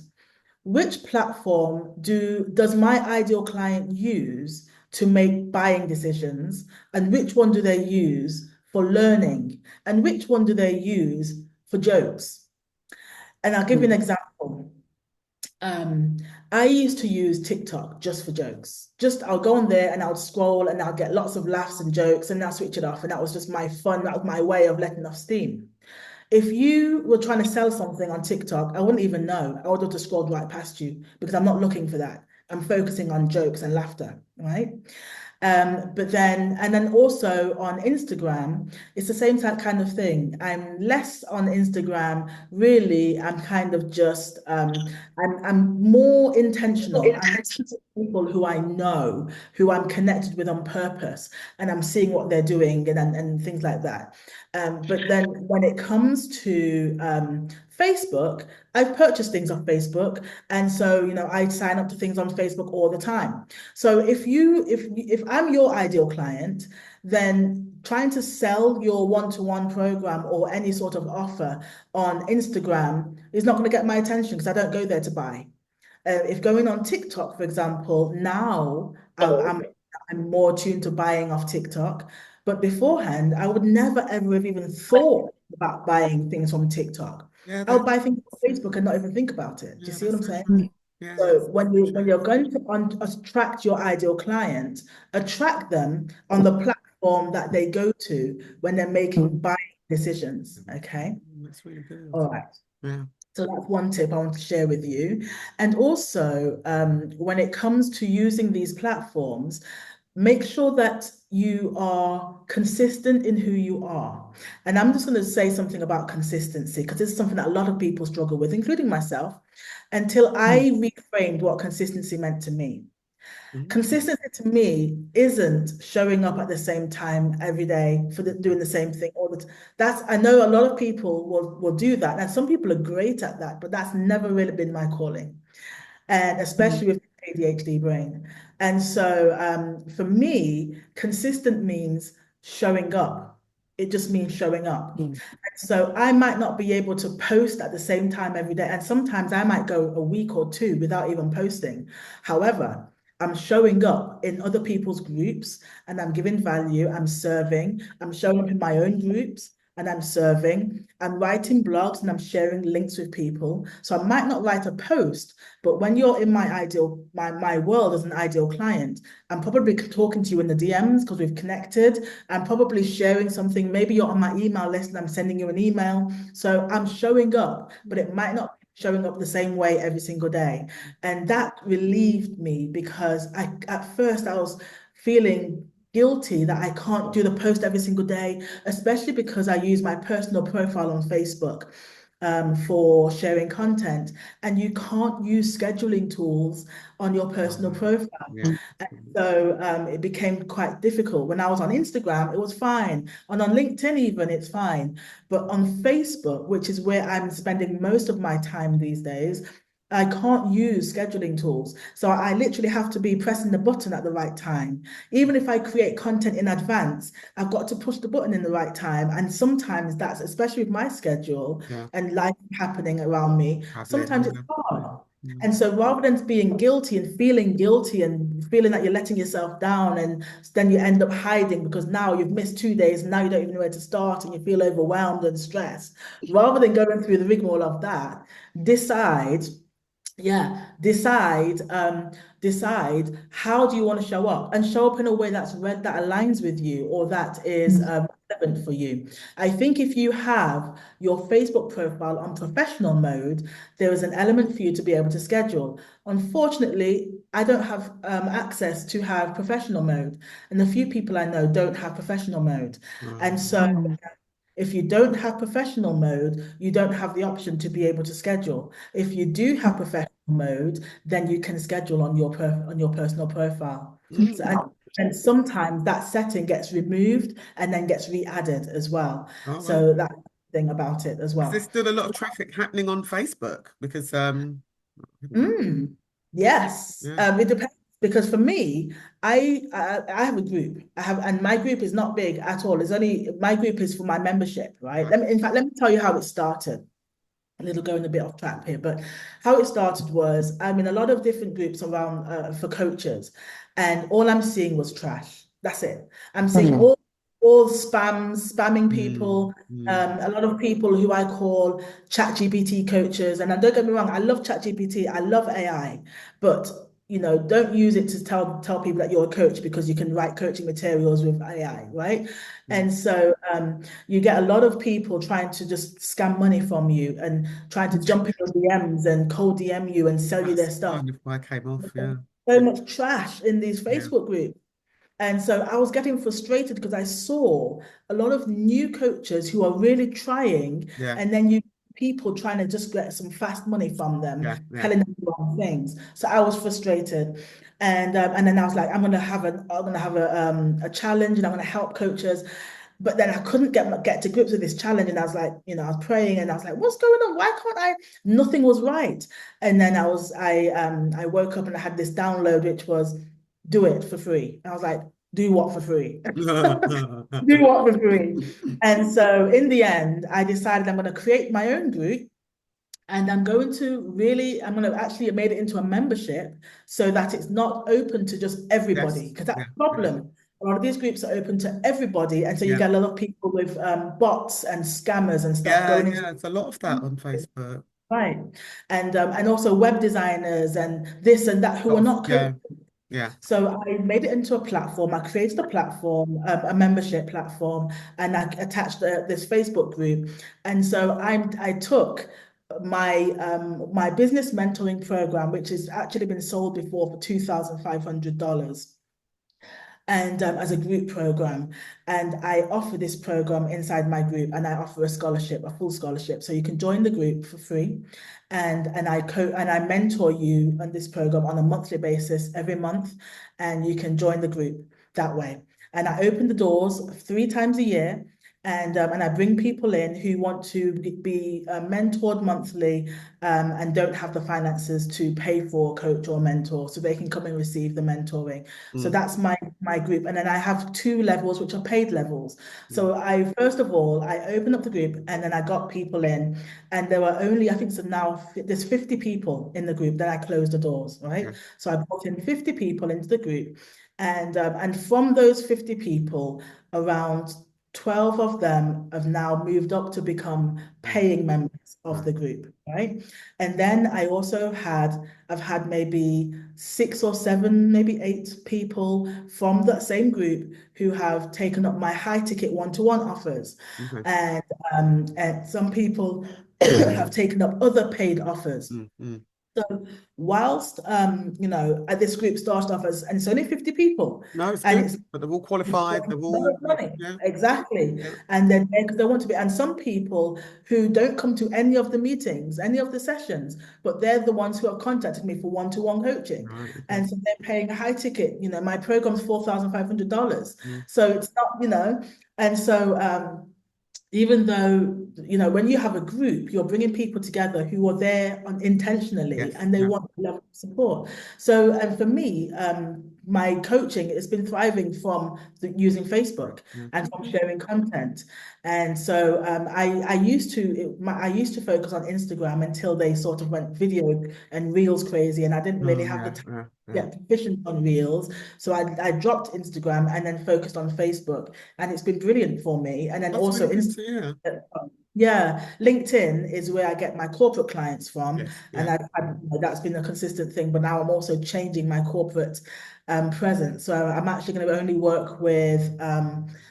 which platform does my ideal client use to make buying decisions, and which one do they use for learning, and which one do they use for jokes? And I'll give you an example. Um, I used to use TikTok just for jokes. Just I'll go on there and I'll scroll and I'll get lots of laughs and jokes and I'll switch it off. And that was just my fun. That was my way of letting off steam. If you were trying to sell something on TikTok, I wouldn't even know. I would have just scrolled right past you because I'm not looking for that. I'm focusing on jokes and laughter, right? But then, and then also on Instagram, it's the same kind of thing. I'm less on Instagram, really. I'm kind of just, I'm more intentional. I'm people who I know, who I'm connected with on purpose, and I'm seeing what they're doing and things like that. But then when it comes to Facebook, I've purchased things off Facebook, and so I sign up to things on Facebook all the time. So if I'm your ideal client, then trying to sell your one-to-one program or any sort of offer on Instagram is not going to get my attention because I don't go there to buy. If going on TikTok, for example, now I'm more tuned to buying off TikTok. But beforehand, I would never ever have even thought about buying things from TikTok. Yeah, I would that's buy things on Facebook and not even think about it. Do you yeah, see what that's I'm so saying? true. Yeah, So that's when you're going to attract your ideal client, attract them on the platform that they go to when they're making buying decisions. Okay. that's really good. All right. Yeah. So that's one tip I want to share with you. And also, when it comes to using these platforms, make sure that you are consistent in who you are. And I'm just going to say something about consistency because it's something that a lot of people struggle with, including myself, until I reframed what consistency meant to me. Mhm. Consistency to me isn't showing up at the same time every day for doing the same thing all the time. That's I know a lot of people will do that, and some people are great at that, but that's never really been my calling, and especially with ADHD brain. And so for me, consistent means showing up. It just means showing up. So I might not be able to post at the same time every day. And sometimes I might go a week or two without even posting. However, I'm showing up in other people's groups and I'm giving value. I'm serving. I'm showing up in my own groups and I'm serving. I'm writing blogs and I'm sharing links with people. So I might not write a post, but when you're in my world as an ideal client, I'm probably talking to you in the DMs because we've connected. I'm probably sharing something. Maybe you're on my email list and I'm sending you an email. So I'm showing up, but it might not be showing up the same way every single day. And that relieved me because at first I was feeling guilty that I can't do the post every single day, especially because I use my personal profile on Facebook for sharing content. And you can't use scheduling tools on your personal profile. Yeah. So it became quite difficult. When I was on Instagram, it was fine. And on LinkedIn, even, it's fine. But on Facebook, which is where I'm spending most of my time these days, I can't use scheduling tools. So I literally have to be pressing the button at the right time. Even if I create content in advance, I've got to push the button in the right time. And sometimes that's, especially with my schedule Yeah. and life happening around me, Happening. sometimes it's Yeah. hard. And so rather than being guilty and feeling that you're letting yourself down, and then you end up hiding because now you've missed 2 days and now you don't even know where to start and you feel overwhelmed and stressed, rather than going through the rigmarole of that, decide yeah, decide how do you want to show up and show up in a way that aligns with you or that is relevant for you. I think if you have your Facebook profile on professional mode, there is an element for you to be able to schedule. Unfortunately, I don't have access to have professional mode, and the few people I know don't have professional mode. And so if you don't have professional mode, you don't have the option to be able to schedule. If you do have professional mode, then you can schedule on your personal profile. So, and sometimes that setting gets removed and then gets re-added as well. Oh, wow. So that's the thing about it as Is there well. still a lot of traffic happening on Facebook? Because Mm, yes, yeah. it depends. Because for me, I have a group. And my group is not big at all. It's only my group is for my membership, right? Right. In fact, let me tell you how it started. A little going a bit off track here, but how it started was I'm in a lot of different groups around for coaches, and all I'm seeing was trash. That's it. I'm seeing Mm. all spamming Mm, people, mm. a lot of people who I call ChatGPT coaches. And don't get me wrong, I love ChatGPT, I love AI, but don't use it to tell people that you're a coach because you can write coaching materials with AI, right? Mm. And so you get a lot of people trying to just scam money from you and trying to jump in your DMs and cold DM you and sell you That's their stuff. kind of why I came off. Yeah. So much trash in these Yeah. Facebook groups. And so I was getting frustrated because I saw a lot of new coaches who are really trying, Yeah. and then you people trying to just get some fast money from them, Yeah. Yeah. telling them the wrong things. So I was frustrated, and then I was like, I'm gonna have a challenge, and I'm gonna help coaches. But then I couldn't get to grips with this challenge, and I was like, I was praying, and I was like, what's going on? Why can't I? Nothing was right. And then I woke up and I had this download, which was do it for free. And I was like, do what for free? Do what for free? And so in the end, I decided I'm going to create my own group, and I'm going to actually made it into a membership so that it's not open to just everybody, Yes. because that's Yeah. the problem. A lot of these groups are open to everybody, and so you Yeah. get a lot of people with bots and scammers and stuff Yeah. going into. Yeah. It's a lot of that on Facebook. Right. And also web designers and this and that who are Of, not coaches. yeah. Yeah. So I made it into a platform. I created a platform, a membership platform, and I attached this Facebook group. And so I took my business mentoring program, which has actually been sold before for $2,500, and as a group program. And I offer this program inside my group, and I offer a scholarship, a full scholarship. So you can join the group for free. And I mentor you on this program on a monthly basis every month, and you can join the group that way. And I open the doors 3 times a year. And I bring people in who want to be mentored monthly, and don't have the finances to pay for a coach or mentor, so they can come and receive the mentoring. So Mm, that's my group. And then I have 2 levels, which are paid levels. mm, So first of all, I opened up the group, and then I got people in, and there were only, I think so now there's 50 people in the group. Then I closed the doors, right? yeah. So I brought in 50 people into the group. And from those 50 people, around 12 of them have now moved up to become Mm, paying members of right. the group, right? And then I've had maybe 6 or 7, maybe 8 people from that same group who have taken up my high ticket one-to-one offers. Okay. And some people have taken up other paid offers. Mm, mm. So whilst this group started off as, and it's only 50 people, No, it's and good. it's But they're all it's qualified. got They're a lot all, of money. yeah. Exactly. Yeah. And then because they want to be, and some people who don't come to any of the meetings, any of the sessions, but they're the ones who have contacted me for one-to-one coaching. Right. Okay. And so they're paying a high ticket. My program's $4,500. Mm, So it's not, and so even though, when you have a group, you're bringing people together who are there intentionally, yes. and they Yeah. want level of support. So, and for me, my coaching has been thriving from using Facebook Yeah. and from Okay. sharing content. And so I used to focus on Instagram until they sort of went video and Reels crazy, and I didn't really Oh, have the yeah. time Yeah. to Yeah. get proficient on Reels. So I dropped Instagram and then focused on Facebook, and it's been brilliant for me. And then That's also really good to hear. yeah, LinkedIn is where I get my corporate clients from, Yes. and Yeah. that's been a consistent thing. But now I'm also changing my corporate presence. So I'm actually going to only work with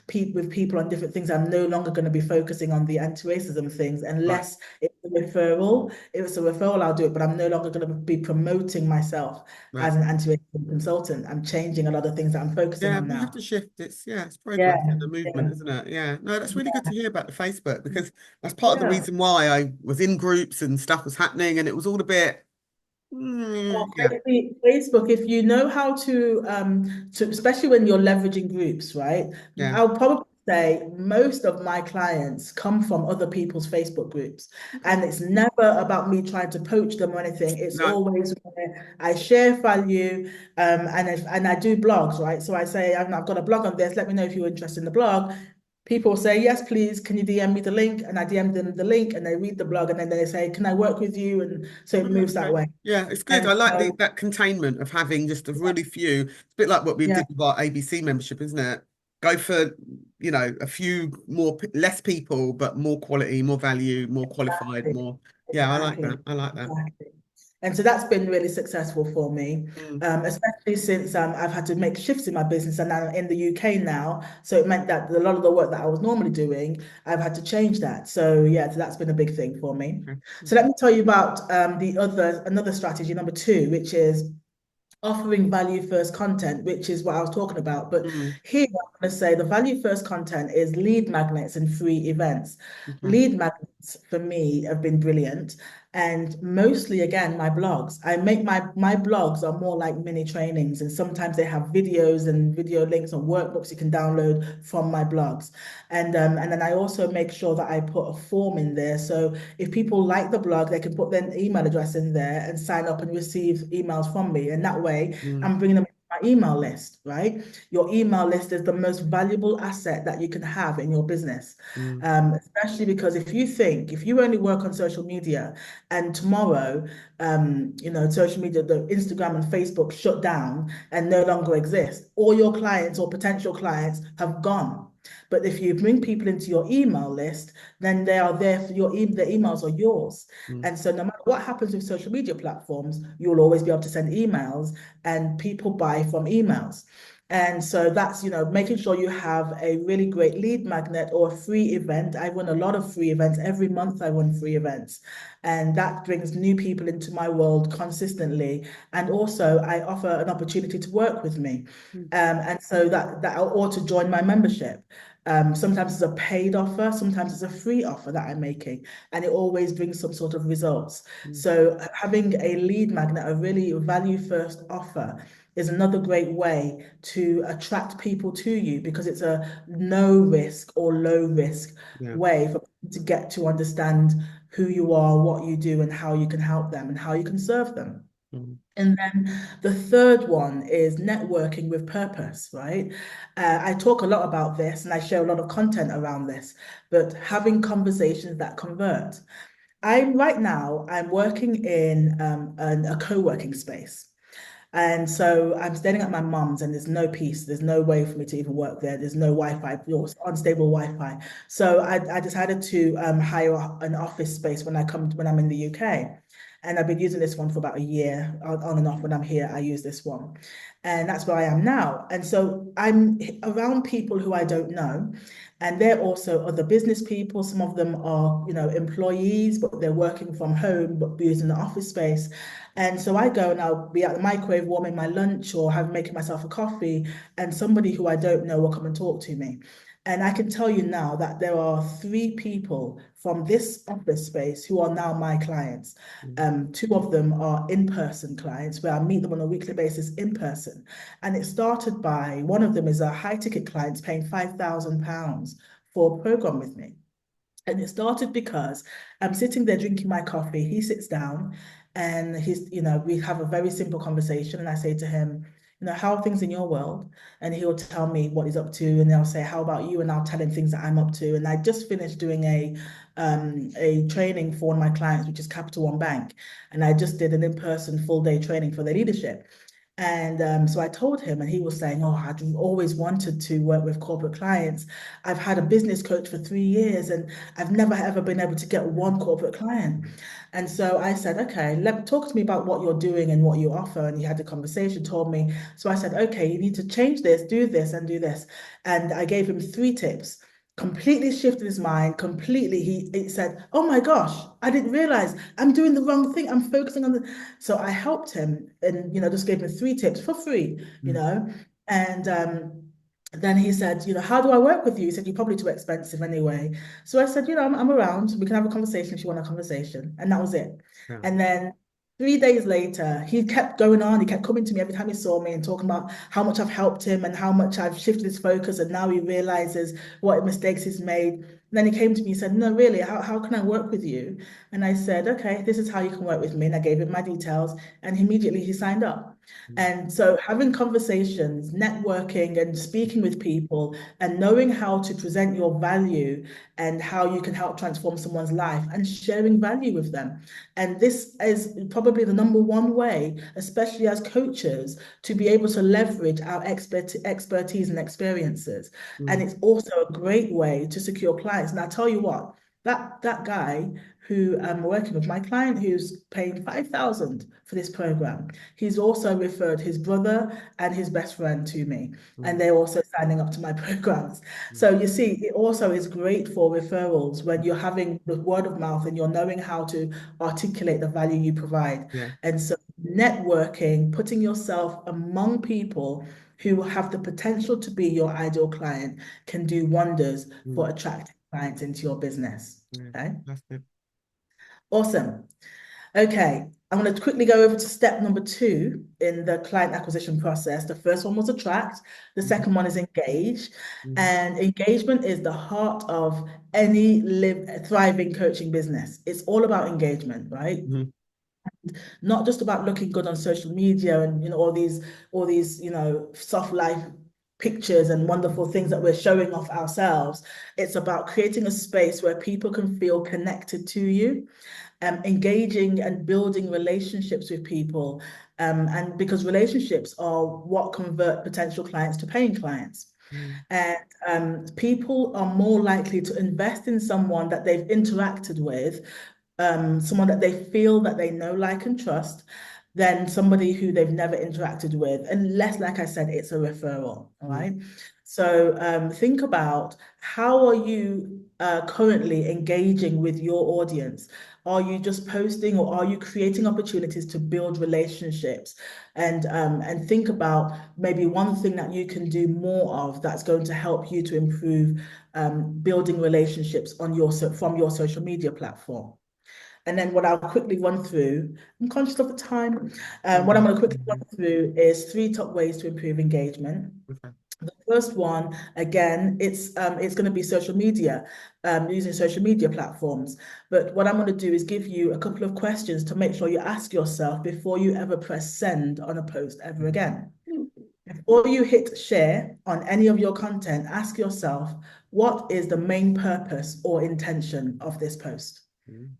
people on different things. I'm no longer going to be focusing on the anti-racism things Right. unless it's a referral. If it's a referral, I'll do it. But I'm no longer going to be promoting myself Right. as an anti-racism consultant. I'm changing a lot of things that I'm focusing Yeah, on we have now. to shift. It's Yeah, progress in the movement, yeah, isn't it? Yeah. No, that's really good to hear about the Facebook because that's part of the yeah. reason why I was in groups and stuff was happening and it was all a bit, Well, yeah, Facebook, if you know how to especially when you're leveraging groups, right? yeah, I'll probably say most of my clients come from other people's Facebook groups, and it's never about me trying to poach them or anything. It's No. always where I share value, and I do blogs, right? So I say I've got a blog on this. Let me know if you're interested in the blog. People say, yes, please, can you DM me the link? And I DM them the link and they read the blog and then they say, can I work with you? And so it moves that Okay. way. Yeah, it's good. And I like so, that containment of having just a really few. It's a bit like what we yeah, did with our ABC membership, isn't it? Go for, a few more, less people, but more quality, more value, more qualified, exactly. more. Yeah, I like Exactly. that. I like that. Exactly. And so that's been really successful for me, Mm, especially since I've had to make shifts in my business and I'm in the UK now. So it meant that a lot of the work that I was normally doing, I've had to change that. So yeah, so that's been a big thing for me. okay. So let me tell you about another strategy, number two, which is offering value first content, which is what I was talking about. But Mm, here I'm going to say the value first content is lead magnets and free events. okay. Lead magnets for me have been brilliant. And mostly, again, my blogs. I make my blogs are more like mini trainings, and sometimes they have videos and video links and workbooks you can download from my blogs. And then I also make sure that I put a form in there. So if people like the blog, they can put their email address in there and sign up and receive emails from me. And that way, Mm, I'm bringing them to my email list, right? Your email list is the most valuable asset that you can have in your business. mm, Especially because if you only work on social media and tomorrow, social media, the Instagram and Facebook shut down and no longer exist, all your clients or potential clients have gone. But if you bring people into your email list, then they are there for the emails are yours. mm, And so no matter what happens with social media platforms, you'll always be able to send emails and people buy from emails. And so that's, making sure you have a really great lead magnet or a free event. I run a lot of free events. Every month I run free events. And that brings new people into my world consistently. And also I offer an opportunity to work with me. mm, And so that or to join my membership. Sometimes it's a paid offer, sometimes it's a free offer that I'm making, and it always brings some sort of results. mm, So having a lead magnet, a really value first offer, is another great way to attract people to you because it's a no risk or low risk yeah. way for people to get to understand who you are, what you do, and how you can help them and how you can serve them. Mm, And then the third one is networking with purpose, right? I talk a lot about this and I share a lot of content around this, but having conversations that convert. I'm working in a co-working space. And so I'm staying at my mum's and there's no peace. There's no way for me to even work there. There's no Wi-Fi, or unstable Wi-Fi. So I decided to hire an office space when I'm in the UK. And I've been using this one for about a year on and off. When I'm here, I use this one. And that's where I am now. And so I'm around people who I don't know. And they're also other business people. Some of them are, employees, but they're working from home, but using the office space. And so I go and I'll be at the microwave warming my lunch or making myself a coffee, and somebody who I don't know will come and talk to me. And I can tell you now that there are three people from this office space who are now my clients. mm, Two of them are in-person clients where I meet them on a weekly basis in person. And it started by one of them is a high ticket client paying £5,000 for a program with me. And it started because I'm sitting there drinking my coffee. He sits down and we have a very simple conversation. And I say to him, how are things in your world? And he'll tell me what he's up to. And I'll say, how about you? And I'll tell him things that I'm up to. And I just finished doing a training for one of my clients, which is Capital One Bank. And I just did an in-person full day training for their leadership. And so I told him, and he was saying, oh, I'd always wanted to work with corporate clients. I've had a business coach for 3 years and I've never ever been able to get one corporate client. And so I said, okay, talk to me about what you're doing and what you offer. And he had a conversation, told me. So I said, okay, you need to change this, and do this. And I gave him 3 tips. Completely shifted his mind completely. He said, oh my gosh, I didn't realize I'm doing the wrong thing. I'm focusing on the. So I helped him and, just gave him 3 tips for free, mm, and then he said, how do I work with you? He said, you're probably too expensive anyway. So I said, I'm around. We can have a conversation if you want a conversation. And that was it. yeah. And then 3 days later, he kept going on. He kept coming to me every time he saw me and talking about how much I've helped him and how much I've shifted his focus. And now he realizes what mistakes he's made. And then he came to me and said, no, really, how can I work with you? And I said, okay, this is how you can work with me. And I gave him my details, and immediately he signed up. And so having conversations, networking and speaking with people and knowing how to present your value and how you can help transform someone's life and sharing value with them. And this is probably the number one way, especially as coaches, to be able to leverage our expertise and experiences. And it's also a great way to secure clients. And I tell you what, that guy who I'm working with, my client who's paying 5,000 for this program, he's also referred his brother and his best friend to me, and they're also signing up to my programs. So you see, it also is great for referrals when you're having the word of mouth and you're knowing how to articulate the value you provide. Yeah. And so networking, putting yourself among people who have the potential to be your ideal client can do wonders for attracting clients into your business. Okay. That's good. Awesome. Okay, I'm going to quickly go over to step number 2 in the client acquisition process. The first one was attract. The second one is engage. And engagement is the heart of any thriving coaching business. It's all about engagement, right? Not just about looking good on social media and all these soft life pictures and wonderful things that we're showing off ourselves. It's about creating a space where people can feel connected to you. Engaging and building relationships with people, and because relationships are what convert potential clients to paying clients. And people are more likely to invest in someone that they've interacted with, someone that they feel that they know, like, and trust, than somebody who they've never interacted with, unless, like I said, it's a referral. All right. So think about, how are you currently engaging with your audience? Are you just posting, or are you creating opportunities to build relationships? And think about maybe one thing that you can do more of that's going to help you to improve building relationships from your social media platform. And then what I'll quickly run through, I'm conscious of the time. What I'm going to quickly run through is 3 top ways to improve engagement. The first one, again, it's going to be social media, using social media platforms. But what I'm going to do is give you a couple of questions to make sure you ask yourself before you ever press send on a post ever again. Before you hit share on any of your content, ask yourself, what is the main purpose or intention of this post?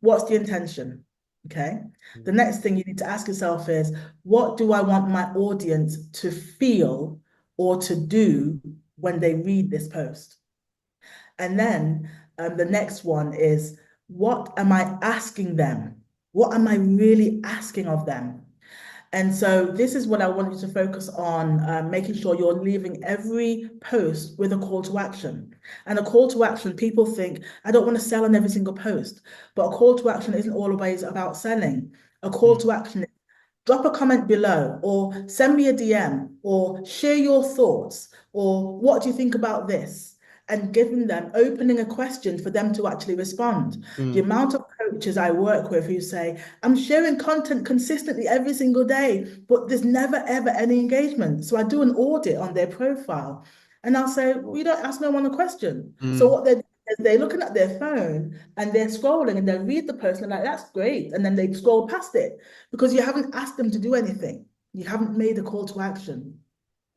What's the intention? Okay. The next thing you need to ask yourself is, what do I want my audience to feel or to do when they read this post? And then the next one is, what am I asking them? What am I really asking of them? And so this is what I want you to focus on, making sure you're leaving every post with a call to action. And a call to action, people think, I don't want to sell on every single post, but a call to action isn't always about selling. A call to action is, drop a comment below, or send me a DM, or share your thoughts, or what do you think about this? And giving them, opening a question for them to actually respond. The amount of coaches I work with who say, I'm sharing content consistently every single day, but there's never, ever any engagement. So I do an audit on their profile, and I'll say, well, you don't ask no one a question. So what they're looking at their phone and they're scrolling, and they read the post and they're like, that's great. And then they scroll past it because you haven't asked them to do anything. You haven't made a call to action.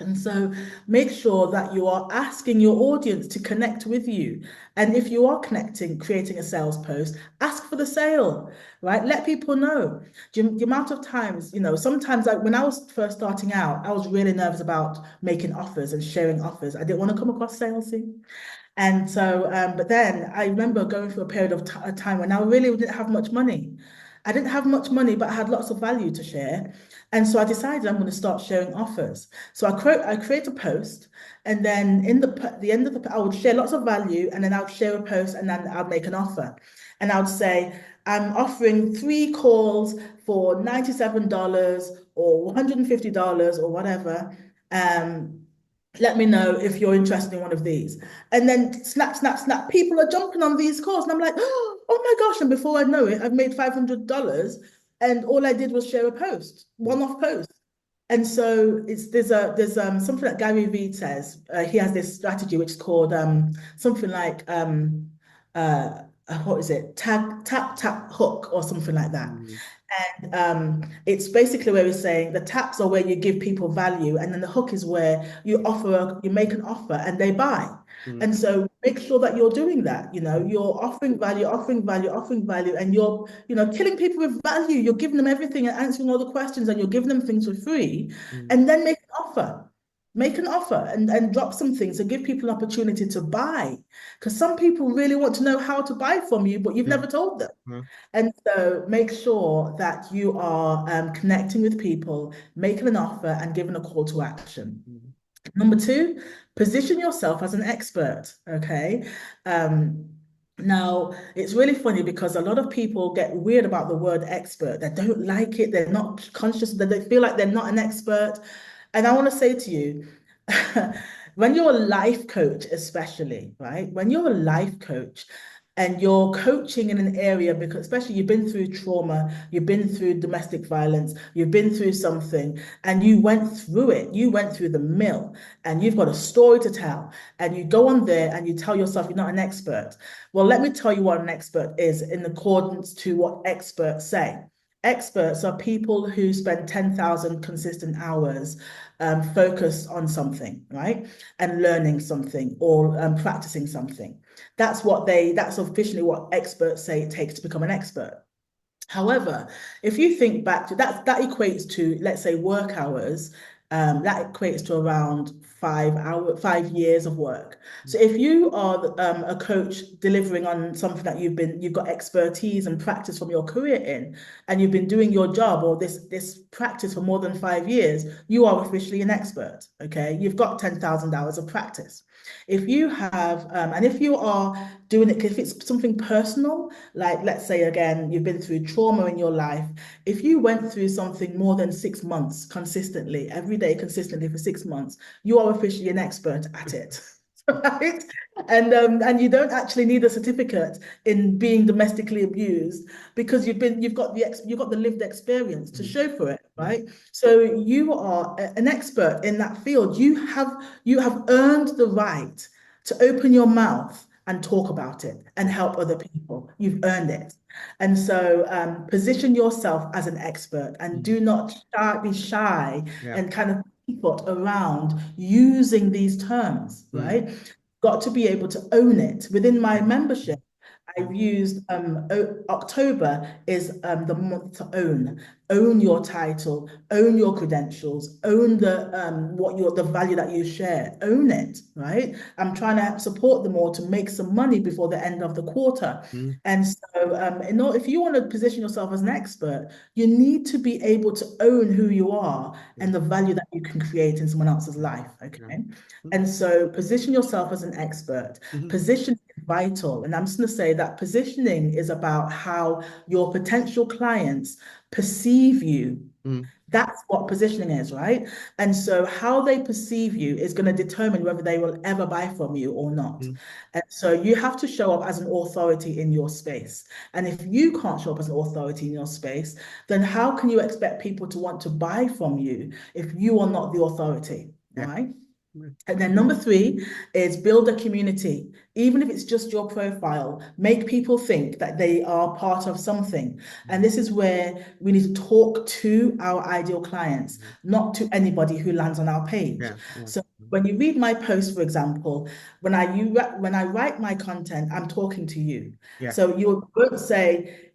And so make sure that you are asking your audience to connect with you. And if you are creating a sales post, ask for the sale, right? Let people know. The amount of times, sometimes when I was first starting out, I was really nervous about making offers and sharing offers. I didn't want to come across salesy. And so, but then I remember going through a period of time when I really didn't have much money. I didn't have much money, but I had lots of value to share. And so I decided I'm going to start sharing offers. So I create a post, and then in the end of I would share lots of value, and then I would share a post, and then I'd make an offer. And I would say, I'm offering 3 calls for $97 or $150 or whatever. Let me know if you're interested in one of these. And then snap, snap, snap. People are jumping on these calls. And I'm like, oh my gosh. And before I know it, I've made $500 and all I did was share a post, one-off post. And so there's something that Gary Vee says. He has this strategy which is called something like what is it? Tap hook or something like that. Mm, And it's basically where we're saying the taps are where you give people value, and then the hook is where you make an offer and they buy. mm, And so make sure that you're doing that. You're offering value, offering value, offering value, and you're, killing people with value. You're giving them everything and answering all the questions, and you're giving them things for free, mm, and then make an offer. Make an offer and drop some things and give people an opportunity to buy. Because some people really want to know how to buy from you, but you've yeah. never told them. Yeah. And so make sure that you are connecting with people, making an offer, and giving a call to action. Mm, Number two, position yourself as an expert. Okay. Now, it's really funny because a lot of people get weird about the word expert. They don't like it. They're not conscious that they feel like they're not an expert. And I want to say to you, when you're a life coach, especially, right? When you're a life coach, and you're coaching in an area because especially you've been through trauma, you've been through domestic violence, you've been through something, and you went through it, you went through the mill, and you've got a story to tell, and you go on there and you tell yourself you're not an expert. Well, let me tell you what an expert is in accordance to what experts say. Experts are people who spend 10,000 consistent hours focused on something, right? And learning something or practicing something. That's officially what experts say it takes to become an expert. However, if you think back to that equates to, let's say, work hours, that equates to around 5 years of work. So if you are a coach delivering on something that you've got expertise and practice from your career in, and you've been doing your job or this practice for more than 5 years, you are officially an expert. Okay, you've got 10,000 hours of practice. If you have, and if you are doing it, if it's something personal, like let's say again, you've been through trauma in your life, if you went through something more than 6 months consistently, every day consistently for 6 months, you are officially an expert at it. Right? And you don't actually need a certificate in being domestically abused because you've got the lived experience to show for it, right? So you are an expert in that field. You have earned the right to open your mouth and talk about it and help other people. You've earned it. And so position yourself as an expert and do not be shy Yeah. and kind of put around using these terms, right? Got to be able to own it. Within my membership, I've used October is the month to own. Own your title, own your credentials, own the value that you share, own it, right? I'm trying to support them all to make some money before the end of the quarter. Mm, And so, if you want to position yourself as an expert, you need to be able to own who you are yeah. and the value that you can create in someone else's life. Yeah. Okay. And so position yourself as an expert. Mhm. Position is vital. And I'm just going to say that positioning is about how your potential clients perceive you. Mm, That's what positioning is, right? And so how they perceive you is going to determine whether they will ever buy from you or not. mm, And so you have to show up as an authority in your space. And if you can't show up as an authority in your space, then how can you expect people to want to buy from you if you are not the authority, yeah. right? Mm, And then number three is build a community. Even if it's just your profile, make people think that they are part of something. And this is where we need to talk to our ideal clients, not to anybody who lands on our page. yeah. Yeah. So when you read my post, for example, when I write my content, I'm talking to you. Yeah. So you won't say,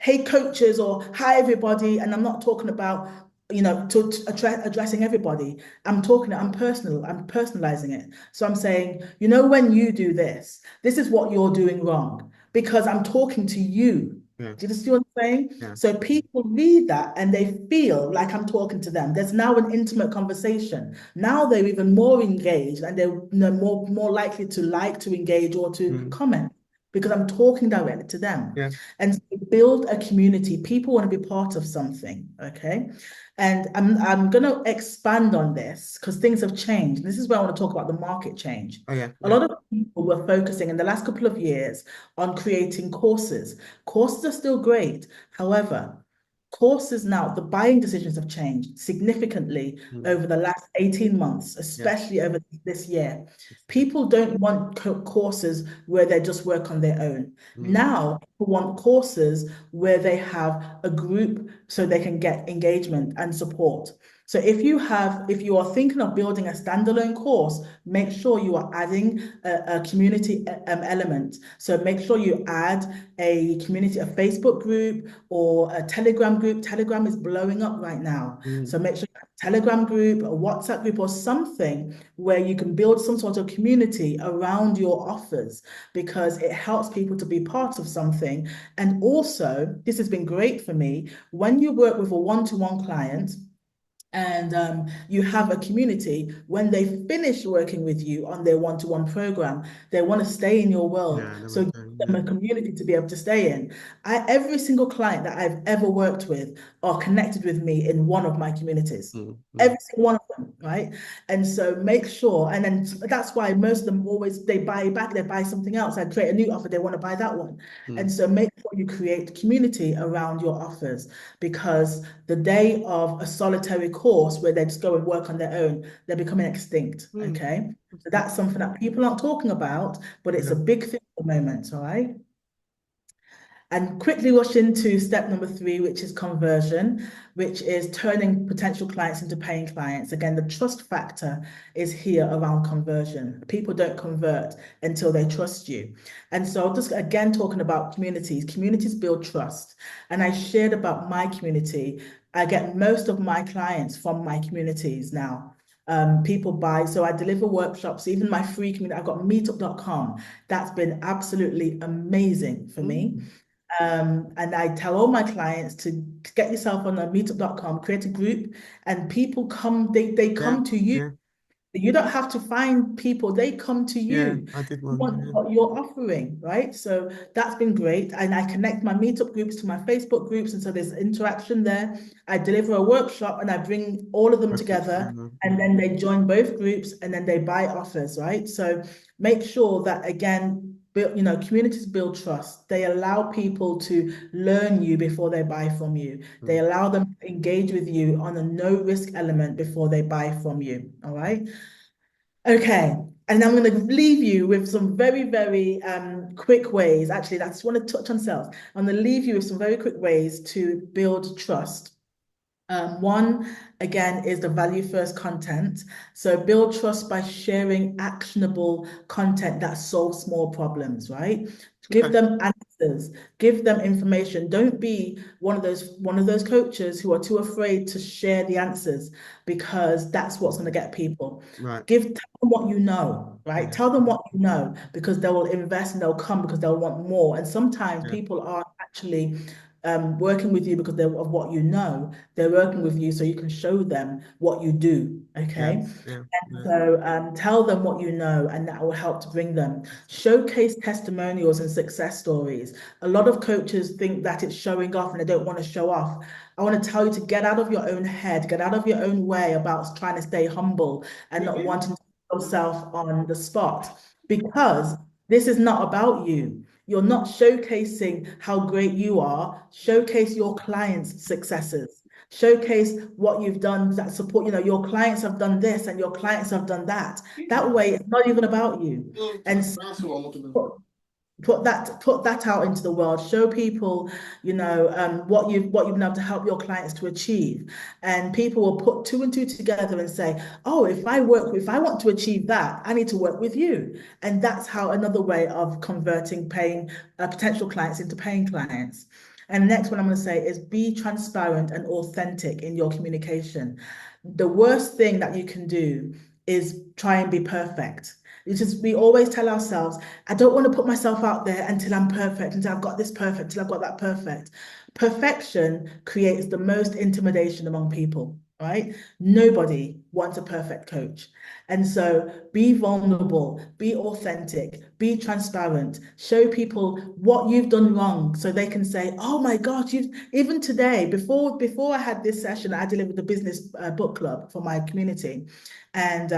"Hey, coaches," or "Hi, everybody," and I'm not talking about addressing everybody. I'm personalizing it. So I'm saying, when you do this, this is what you're doing wrong because I'm talking to you. Yeah. Do you see what I'm saying? Yeah. So people read that and they feel like I'm talking to them. There's now an intimate conversation. Now they're even more engaged and they're more likely to engage or to comment because I'm talking directly to them. Yeah. And so build a community. People want to be part of something, okay? And I'm going to expand on this because things have changed. This is where I want to talk about the market change. Oh, yeah. A lot of people were focusing in the last couple of years on creating courses. Courses are still great. However, Courses now, the buying decisions have changed significantly Mm. over the last 18 months, Yes. especially over this year. People don't want courses where they just work on their own. Mm. Now, people want courses where they have a group so they can get engagement and support. So if you are thinking of building a standalone course, make sure you are adding a community element. So make sure you add a community, a Facebook group or a Telegram group. Telegram is blowing up right now. Mm. So make sure you have a Telegram group, a WhatsApp group, or something where you can build some sort of community around your offers, because it helps people to be part of something. And also, this has been great for me, when you work with a one-to-one client, and you have a community, when they finish working with you on their one-to-one program, they want to stay in your world. Yeah, So give them a community to be able to stay in. Every single client that I've ever worked with are connected with me in one of my communities. Every single one of them, right? And so make sure, and then that's why most of them always, they buy something else. I create a new offer, they want to buy that one. And so make sure you create community around your offers, because the day of a solitary course where they just go and work on their own, they're becoming extinct. Okay. So that's something that people aren't talking about, but it's a big thing at the moment. All right. And quickly rush into step number 3, which is conversion, which is turning potential clients into paying clients. Again, the trust factor is here around conversion. People don't convert until they trust you. And so just again, talking about communities, communities build trust. And I shared about my community. I get most of my clients from my communities now. People buy, so I deliver workshops, even my free community. I've got meetup.com. That's been absolutely amazing for me. And I tell all my clients to get yourself on a meetup.com, create a group, and people come, they come to you. Yeah. You don't have to find people, they come to you. I did You want one. what you're offering, right? So that's been great. And I connect my meetup groups to my Facebook groups. And so there's interaction there. I deliver a workshop and I bring all of them together, and then they join both groups and then they buy offers, right? So make sure that, again, communities build trust. They allow people to learn you before they buy from you. They allow them to engage with you on a no risk element before they buy from you. All right. Okay. And I'm going to leave you with some very, very quick ways. Actually, I just want to touch on sales. I'm going to leave you with some very quick ways to build trust. One, again, is the value first content. So build trust by sharing actionable content that solves small problems, right? Give them answers, give them information. Don't be one of those coaches who are too afraid to share the answers, because that's what's going to get people. Right. Tell them what you know, right? Tell them what you know, because they will invest and they'll come because they'll want more. And sometimes people are actually working with you because of what you know. They're working with you so you can show them what you do. Okay. So tell them what you know, and that will help to bring them. Showcase testimonials and success stories. A lot of coaches think that it's showing off and they don't want to show off. I want to tell you to get out of your own head, get out of your own way about trying to stay humble and not wanting to put yourself on the spot, because this is not about you. You're not showcasing how great you are. Showcase your clients' successes. Showcase what you've done that support, your clients have done this and your clients have done that. That way, it's not even about you. And so put that out into the world. Show people, what you've been able to help your clients to achieve. And people will put two and two together and say, oh, if I want to achieve that, I need to work with you. And that's how another way of converting potential clients into paying clients. And the next one I'm going to say is be transparent and authentic in your communication. The worst thing that you can do is try and be perfect. We always tell ourselves, I don't want to put myself out there until I'm perfect, until I've got this perfect, until I've got that perfect. Perfection creates the most intimidation among people, right? Nobody wants a perfect coach. And so be vulnerable, be authentic, be transparent, show people what you've done wrong so they can say, oh my God, even today, before I had this session, I delivered the business book club for my community. And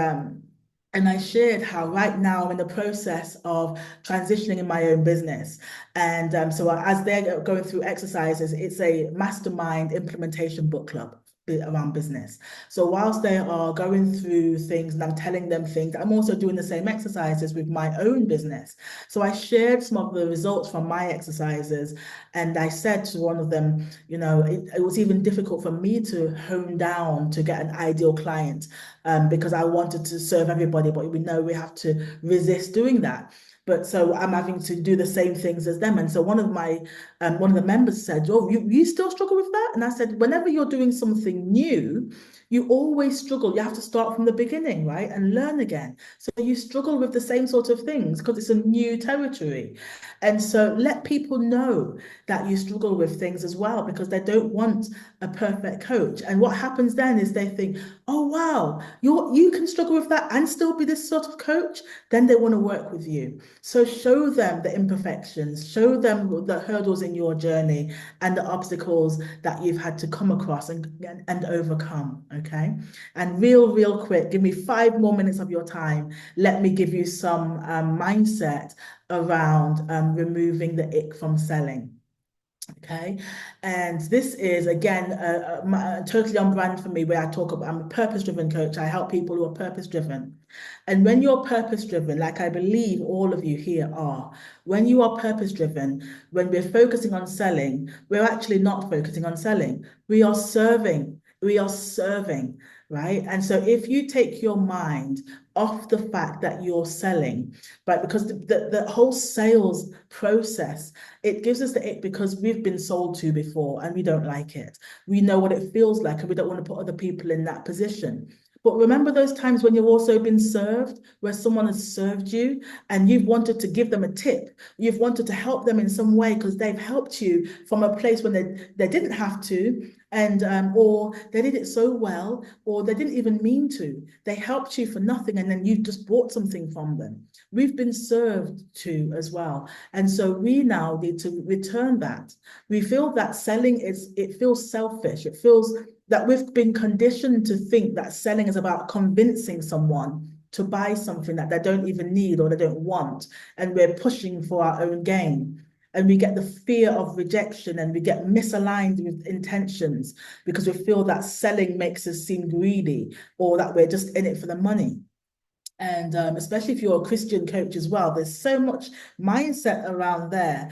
And I shared how right now I'm in the process of transitioning in my own business. And so as they're going through exercises, it's a mastermind implementation book club around business. So whilst they are going through things and I'm telling them things, I'm also doing the same exercises with my own business. So I shared some of the results from my exercises, and I said to one of them, you know, it was even difficult for me to hone down to get an ideal client, because I wanted to serve everybody, but we know we have to resist doing that. But so I'm having to do the same things as them. And so one of the members said, "Oh, you still struggle with that?" And I said, "Whenever you're doing something new, you always struggle. You have to start from the beginning, right? And learn again. So you struggle with the same sort of things because it's a new territory. And so let people know that you struggle with things as well, because they don't want a perfect coach. And what happens then is they think, oh, wow, you can struggle with that and still be this sort of coach. Then they want to work with you. So show them the imperfections, show them the hurdles in your journey and the obstacles that you've had to come across and overcome. Okay. And real quick, give me 5 more minutes of your time. Let me give you some mindset around removing the ick from selling. Okay, and this is again totally on brand for me, where I talk about I'm a purpose-driven coach. I help people who are purpose-driven. And when you're purpose-driven, like I believe all of you here are, when you are purpose-driven, when we're focusing on selling, we're actually not focusing on selling. We are serving. We are serving, right? And so if you take your mind off the fact that you're selling, but because the whole sales process, it gives us the ick because we've been sold to before and we don't like it. We know what it feels like and we don't want to put other people in that position. But remember those times when you've also been served, where someone has served you and you've wanted to give them a tip, you've wanted to help them in some way because they've helped you from a place when they didn't have to, and or they did it so well, or they didn't even mean to. They helped you for nothing, and then you just bought something from them. We've been served to as well. And so we now need to return that. We feel that selling it feels selfish. It feels that we've been conditioned to think that selling is about convincing someone to buy something that they don't even need or they don't want. And we're pushing for our own gain. And we get the fear of rejection and we get misaligned with intentions because we feel that selling makes us seem greedy or that we're just in it for the money. And especially if you're a Christian coach as well, there's so much mindset around there,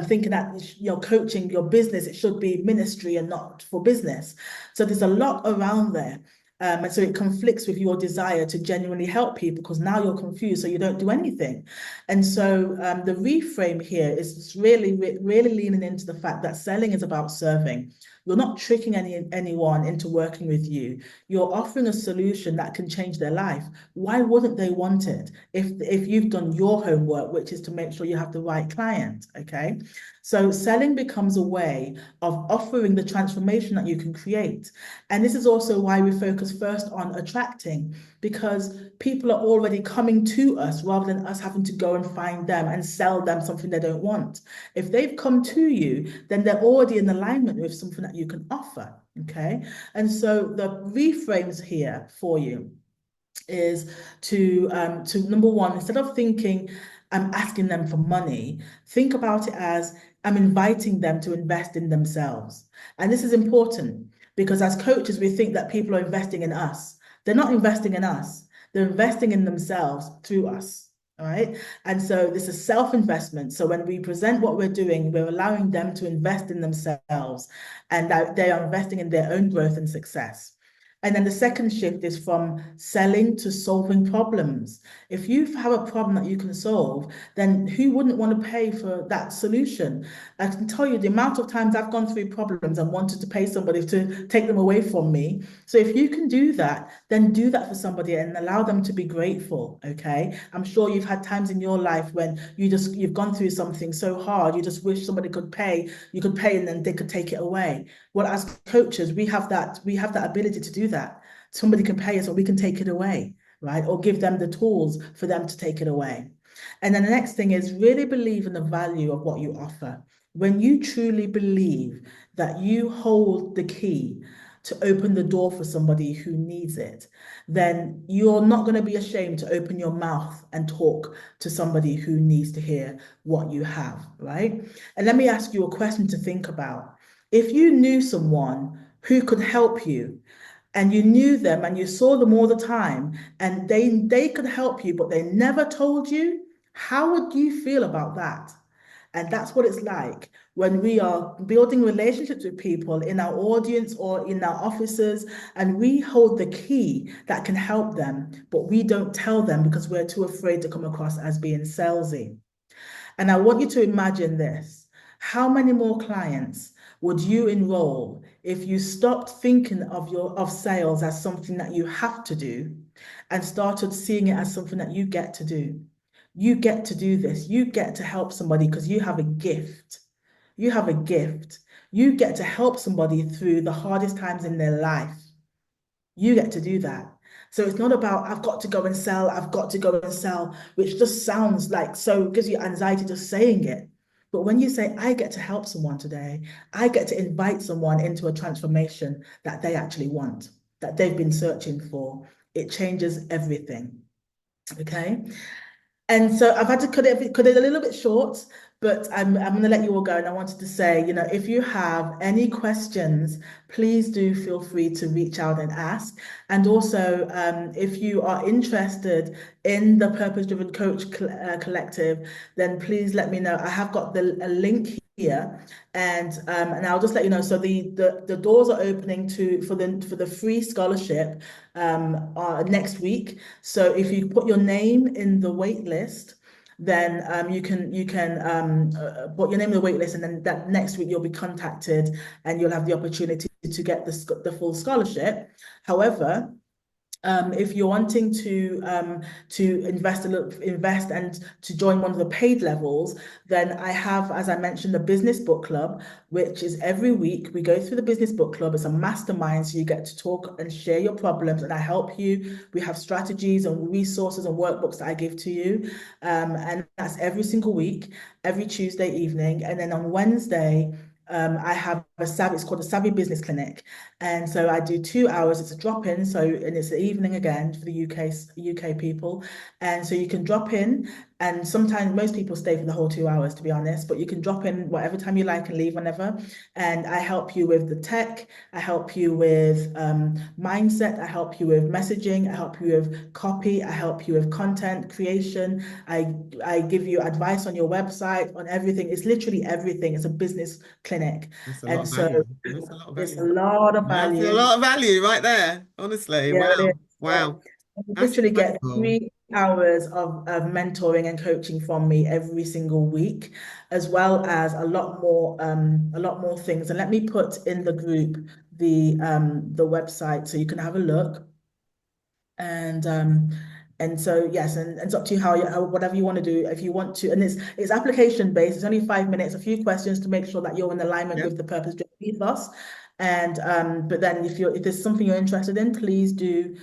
thinking that you're coaching your business, it should be ministry and not for business. So there's a lot around there. And so it conflicts with your desire to genuinely help people because now you're confused, so you don't do anything. And so the reframe here is really leaning into the fact that selling is about serving. You're not tricking anyone into working with you. You're offering a solution that can change their life. Why wouldn't they want it if you've done your homework, which is to make sure you have the right client, okay? So selling becomes a way of offering the transformation that you can create. And this is also why we focus first on attracting, because people are already coming to us rather than us having to go and find them and sell them something they don't want. If they've come to you, then they're already in alignment with something that you can offer, okay? And so the reframes here for you is to number one, instead of thinking I'm asking them for money, think about it as I'm inviting them to invest in themselves. And this is important because as coaches, we think that people are investing in us. They're not investing in us. They're investing in themselves through us. All right. And so this is self-investment. So when we present what we're doing, we're allowing them to invest in themselves and that they are investing in their own growth and success. And then the second shift is from selling to solving problems. If you have a problem that you can solve, then who wouldn't want to pay for that solution? I can tell you the amount of times I've gone through problems and wanted to pay somebody to take them away from me. So if you can do that, then do that for somebody and allow them to be grateful, okay? I'm sure you've had times in your life when you've gone through something so hard, you just wish somebody could pay, you could pay and then they could take it away. Well, as coaches, we have that ability to do that. Somebody can pay us or we can take it away, right? Or give them the tools for them to take it away. And then the next thing is really believe in the value of what you offer. When you truly believe that you hold the key to open the door for somebody who needs it, then you're not going to be ashamed to open your mouth and talk to somebody who needs to hear what you have, right? And let me ask you a question to think about. If you knew someone who could help you, and you knew them and you saw them all the time, and they could help you, but they never told you, how would you feel about that? And that's what it's like when we are building relationships with people in our audience or in our offices, and we hold the key that can help them, but we don't tell them because we're too afraid to come across as being salesy. And I want you to imagine this. How many more clients would you enroll if you stopped thinking of sales as something that you have to do and started seeing it as something that you get to do? You get to do this. You get to help somebody because you have a gift. You have a gift. You get to help somebody through the hardest times in their life. You get to do that. So it's not about, I've got to go and sell, I've got to go and sell, which just sounds like so gives you anxiety just saying it. But when you say, I get to help someone today, I get to invite someone into a transformation that they actually want, that they've been searching for, it changes everything. Okay. And so I've had to cut it a little bit short, but I'm going to let you all go. And I wanted to say, you know, if you have any questions, please do feel free to reach out and ask. And also, if you are interested in the Purpose Driven Coach Collective, then please let me know. I have got a link here, and I'll just let you know. So the doors are opening for the free scholarship next week. So if you put your name in the wait list, then you can put your name in the wait list, and then that next week you'll be contacted and you'll have the opportunity to get the full scholarship. However, if you're wanting to invest and to join one of the paid levels, then I have, as I mentioned, the Business Book Club, which is every week we go through the Business Book Club. It's a mastermind, so you get to talk and share your problems, and I help you. We have strategies and resources and workbooks that I give to you, and that's every single week, every Tuesday evening, and then on Wednesday. I have it's called a Savvy Business Clinic. And so I do 2 hours, it's a drop-in, and it's the evening again for the UK people. And so you can drop in, and sometimes most people stay for the whole 2 hours, to be honest, but you can drop in whatever time you like and leave whenever. And I help you with the tech, I help you with mindset, I help you with messaging, I help you with copy, I help you with content creation. I give you advice on your website, on everything. It's literally everything. It's a business clinic. That's a lot And of so value. That's a lot of it's a value. lot of That's a value. lot of value right there. Honestly. Yeah, it is. Wow. So Wow. you That's literally get incredible. 3 hours of mentoring and coaching from me every single week, as well as a lot more things. And let me put in the group the website so you can have a look. And so yes, and it's up to you how whatever you want to do. If you want to, and it's application based. It's only 5 minutes, a few questions to make sure that you're in alignment Yep. with the purpose driven ethos. And but then if there's something you're interested in, please do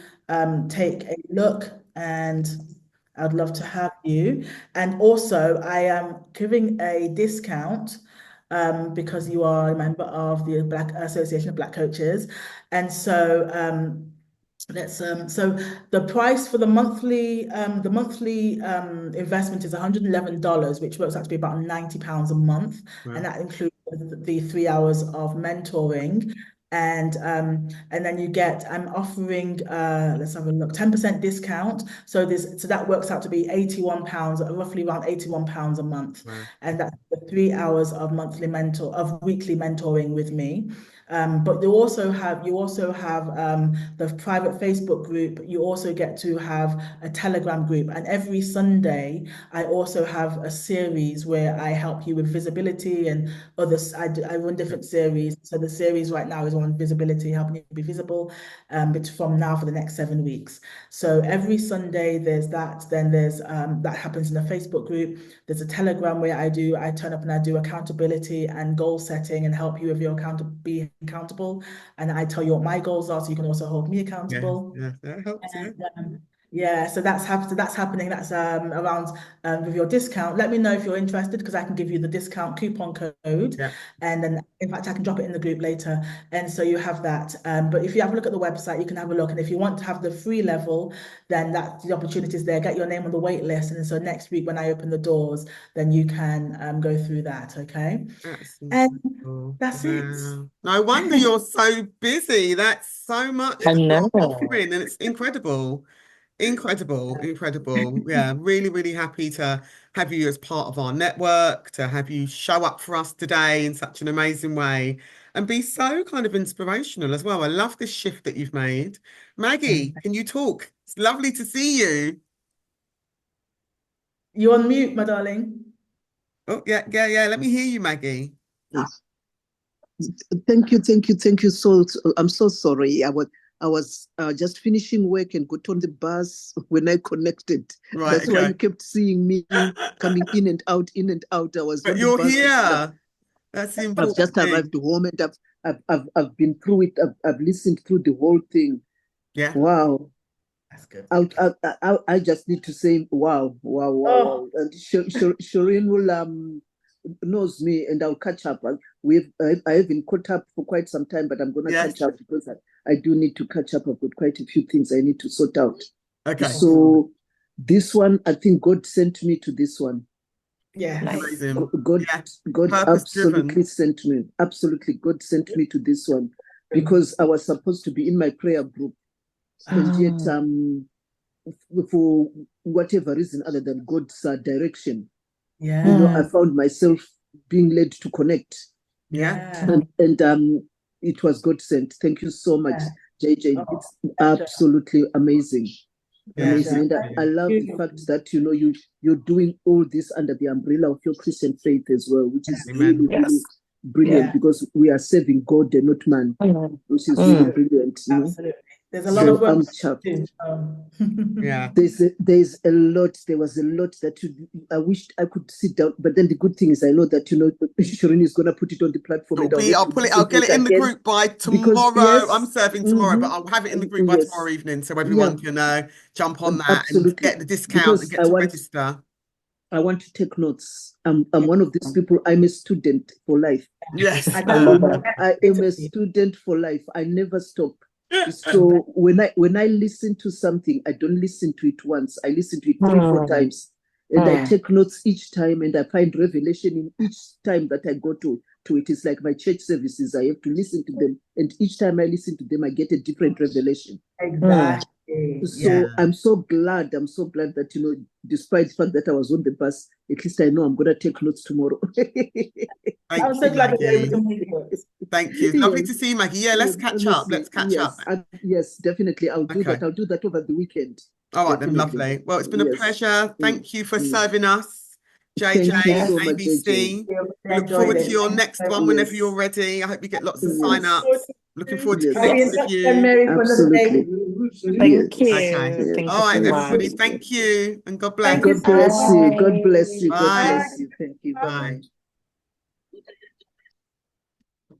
take a look, and I'd love to have you. And also, I am giving a discount because you are a member of the Black Association of Black Coaches, and so so the price for the monthly investment is $111, which works out to be about £90 a month, and Wow. that includes the 3 hours of mentoring. And then you get, I'm offering let's have a look, 10% discount. So that works out to be £81, roughly around £81 a month. Wow. And that's the 3 hours of weekly mentoring with me. But you also have the private Facebook group. You also get to have a Telegram group, and every Sunday I also have a series where I help you with visibility and others. I run Yep. different series. So the series right now is on visibility, helping you be visible, but from now for the next 7 weeks. So every Sunday there's that. Then there's that happens in the Facebook group. There's a Telegram where I turn up and I do accountability and goal setting and help you with your be accountable. And I tell you what my goals are, so you can also hold me Yes. accountable. Yes. That helps. Yeah. And Yeah, so that's happening. That's around with your discount. Let me know if you're interested because I can give you the discount coupon code, Yeah. and then in fact I can drop it in the group later. And so you have that. But if you have a look at the website, you can have a look. And if you want to have the free level, then the opportunity is there. Get your name on the wait list, and so next week when I open the doors, then you can go through that. Okay, That's and incredible. that's it. Wow. No wonder you're so busy. That's so much I that you're know. offering, and it's incredible. Incredible, incredible. Yeah, really, really happy to have you as part of our network, to have you show up for us today in such an amazing way and be so kind of inspirational as well. I love this shift that you've made. Maggie, can you talk? It's lovely to see you. You're on mute, my darling. Oh, yeah, yeah, yeah. Let me hear you, Maggie. Thank you. I'm so sorry. I was just finishing work and got on the bus when I connected. Right, That's why okay. you kept seeing me coming in and out, in and out. I was But on the you're bus. here. That's the I've important just thing. arrived home and I've been through it. I've listened through the whole thing. Yeah. Wow. That's good. I just need to say wow. Oh. And Shireen will knows me, and I'll catch up. I haven't caught up for quite some time, but I'm gonna Yes. catch up because I do need to catch up. I've got quite a few things I need to sort out. Okay. So this one, I think God sent me to this one. Yeah. Amazing. God Purpose absolutely driven. sent me. Absolutely, God sent me to this one because I was supposed to be in my prayer group, and yet for whatever reason other than God's direction, Yeah. I found myself being led to connect. Yeah. And it was God sent. Thank you so much, JJ. Oh, It's absolutely amazing. Yeah. Amazing. And I love the fact that you're doing all this under the umbrella of your Christian faith as well, which is Amen. really brilliant because we are serving God and not man, which is really brilliant. Absolutely. There's a lot of work to do. Yeah. There's a lot. There was a lot that I wished I could sit down. But then the good thing is I know that Shireen is gonna put it on the platform. I'll get it in the group by tomorrow. Yes, I'm serving tomorrow, but I'll have it in the group by tomorrow evening so everyone can jump on that and get the discount and get to register. I want to take notes. I'm one of these people. I'm a student for life. Yes. I am a student for life. I never stop. So when I listen to something, I don't listen to it once. I listen to it 3-4 times. And I take notes each time, and I find revelation in each time that I go to it. It's like my church services. I have to listen to them. And each time I listen to them, I get a different revelation. Exactly. So I'm so glad that, despite the fact that I was on the bus, at least I know I'm going to take notes tomorrow. I'm so glad that you're able to make it. Thank you. It's lovely to see you, Maggie. Yeah, let's catch up. Let's catch up. Yes, definitely. I'll do that. I'll do that over the weekend. All right, then, lovely. Well, it's been a pleasure. Thank you for serving us, JJ, ABC. We look forward to your next one whenever you're ready. I hope you get lots of sign-ups. Looking forward to connecting with you. Absolutely. Thank you. Okay. Thank All right, you so everybody. much. Thank you, and God bless. God bless you. God bless you. God Bye. bless you. Thank you. Bye.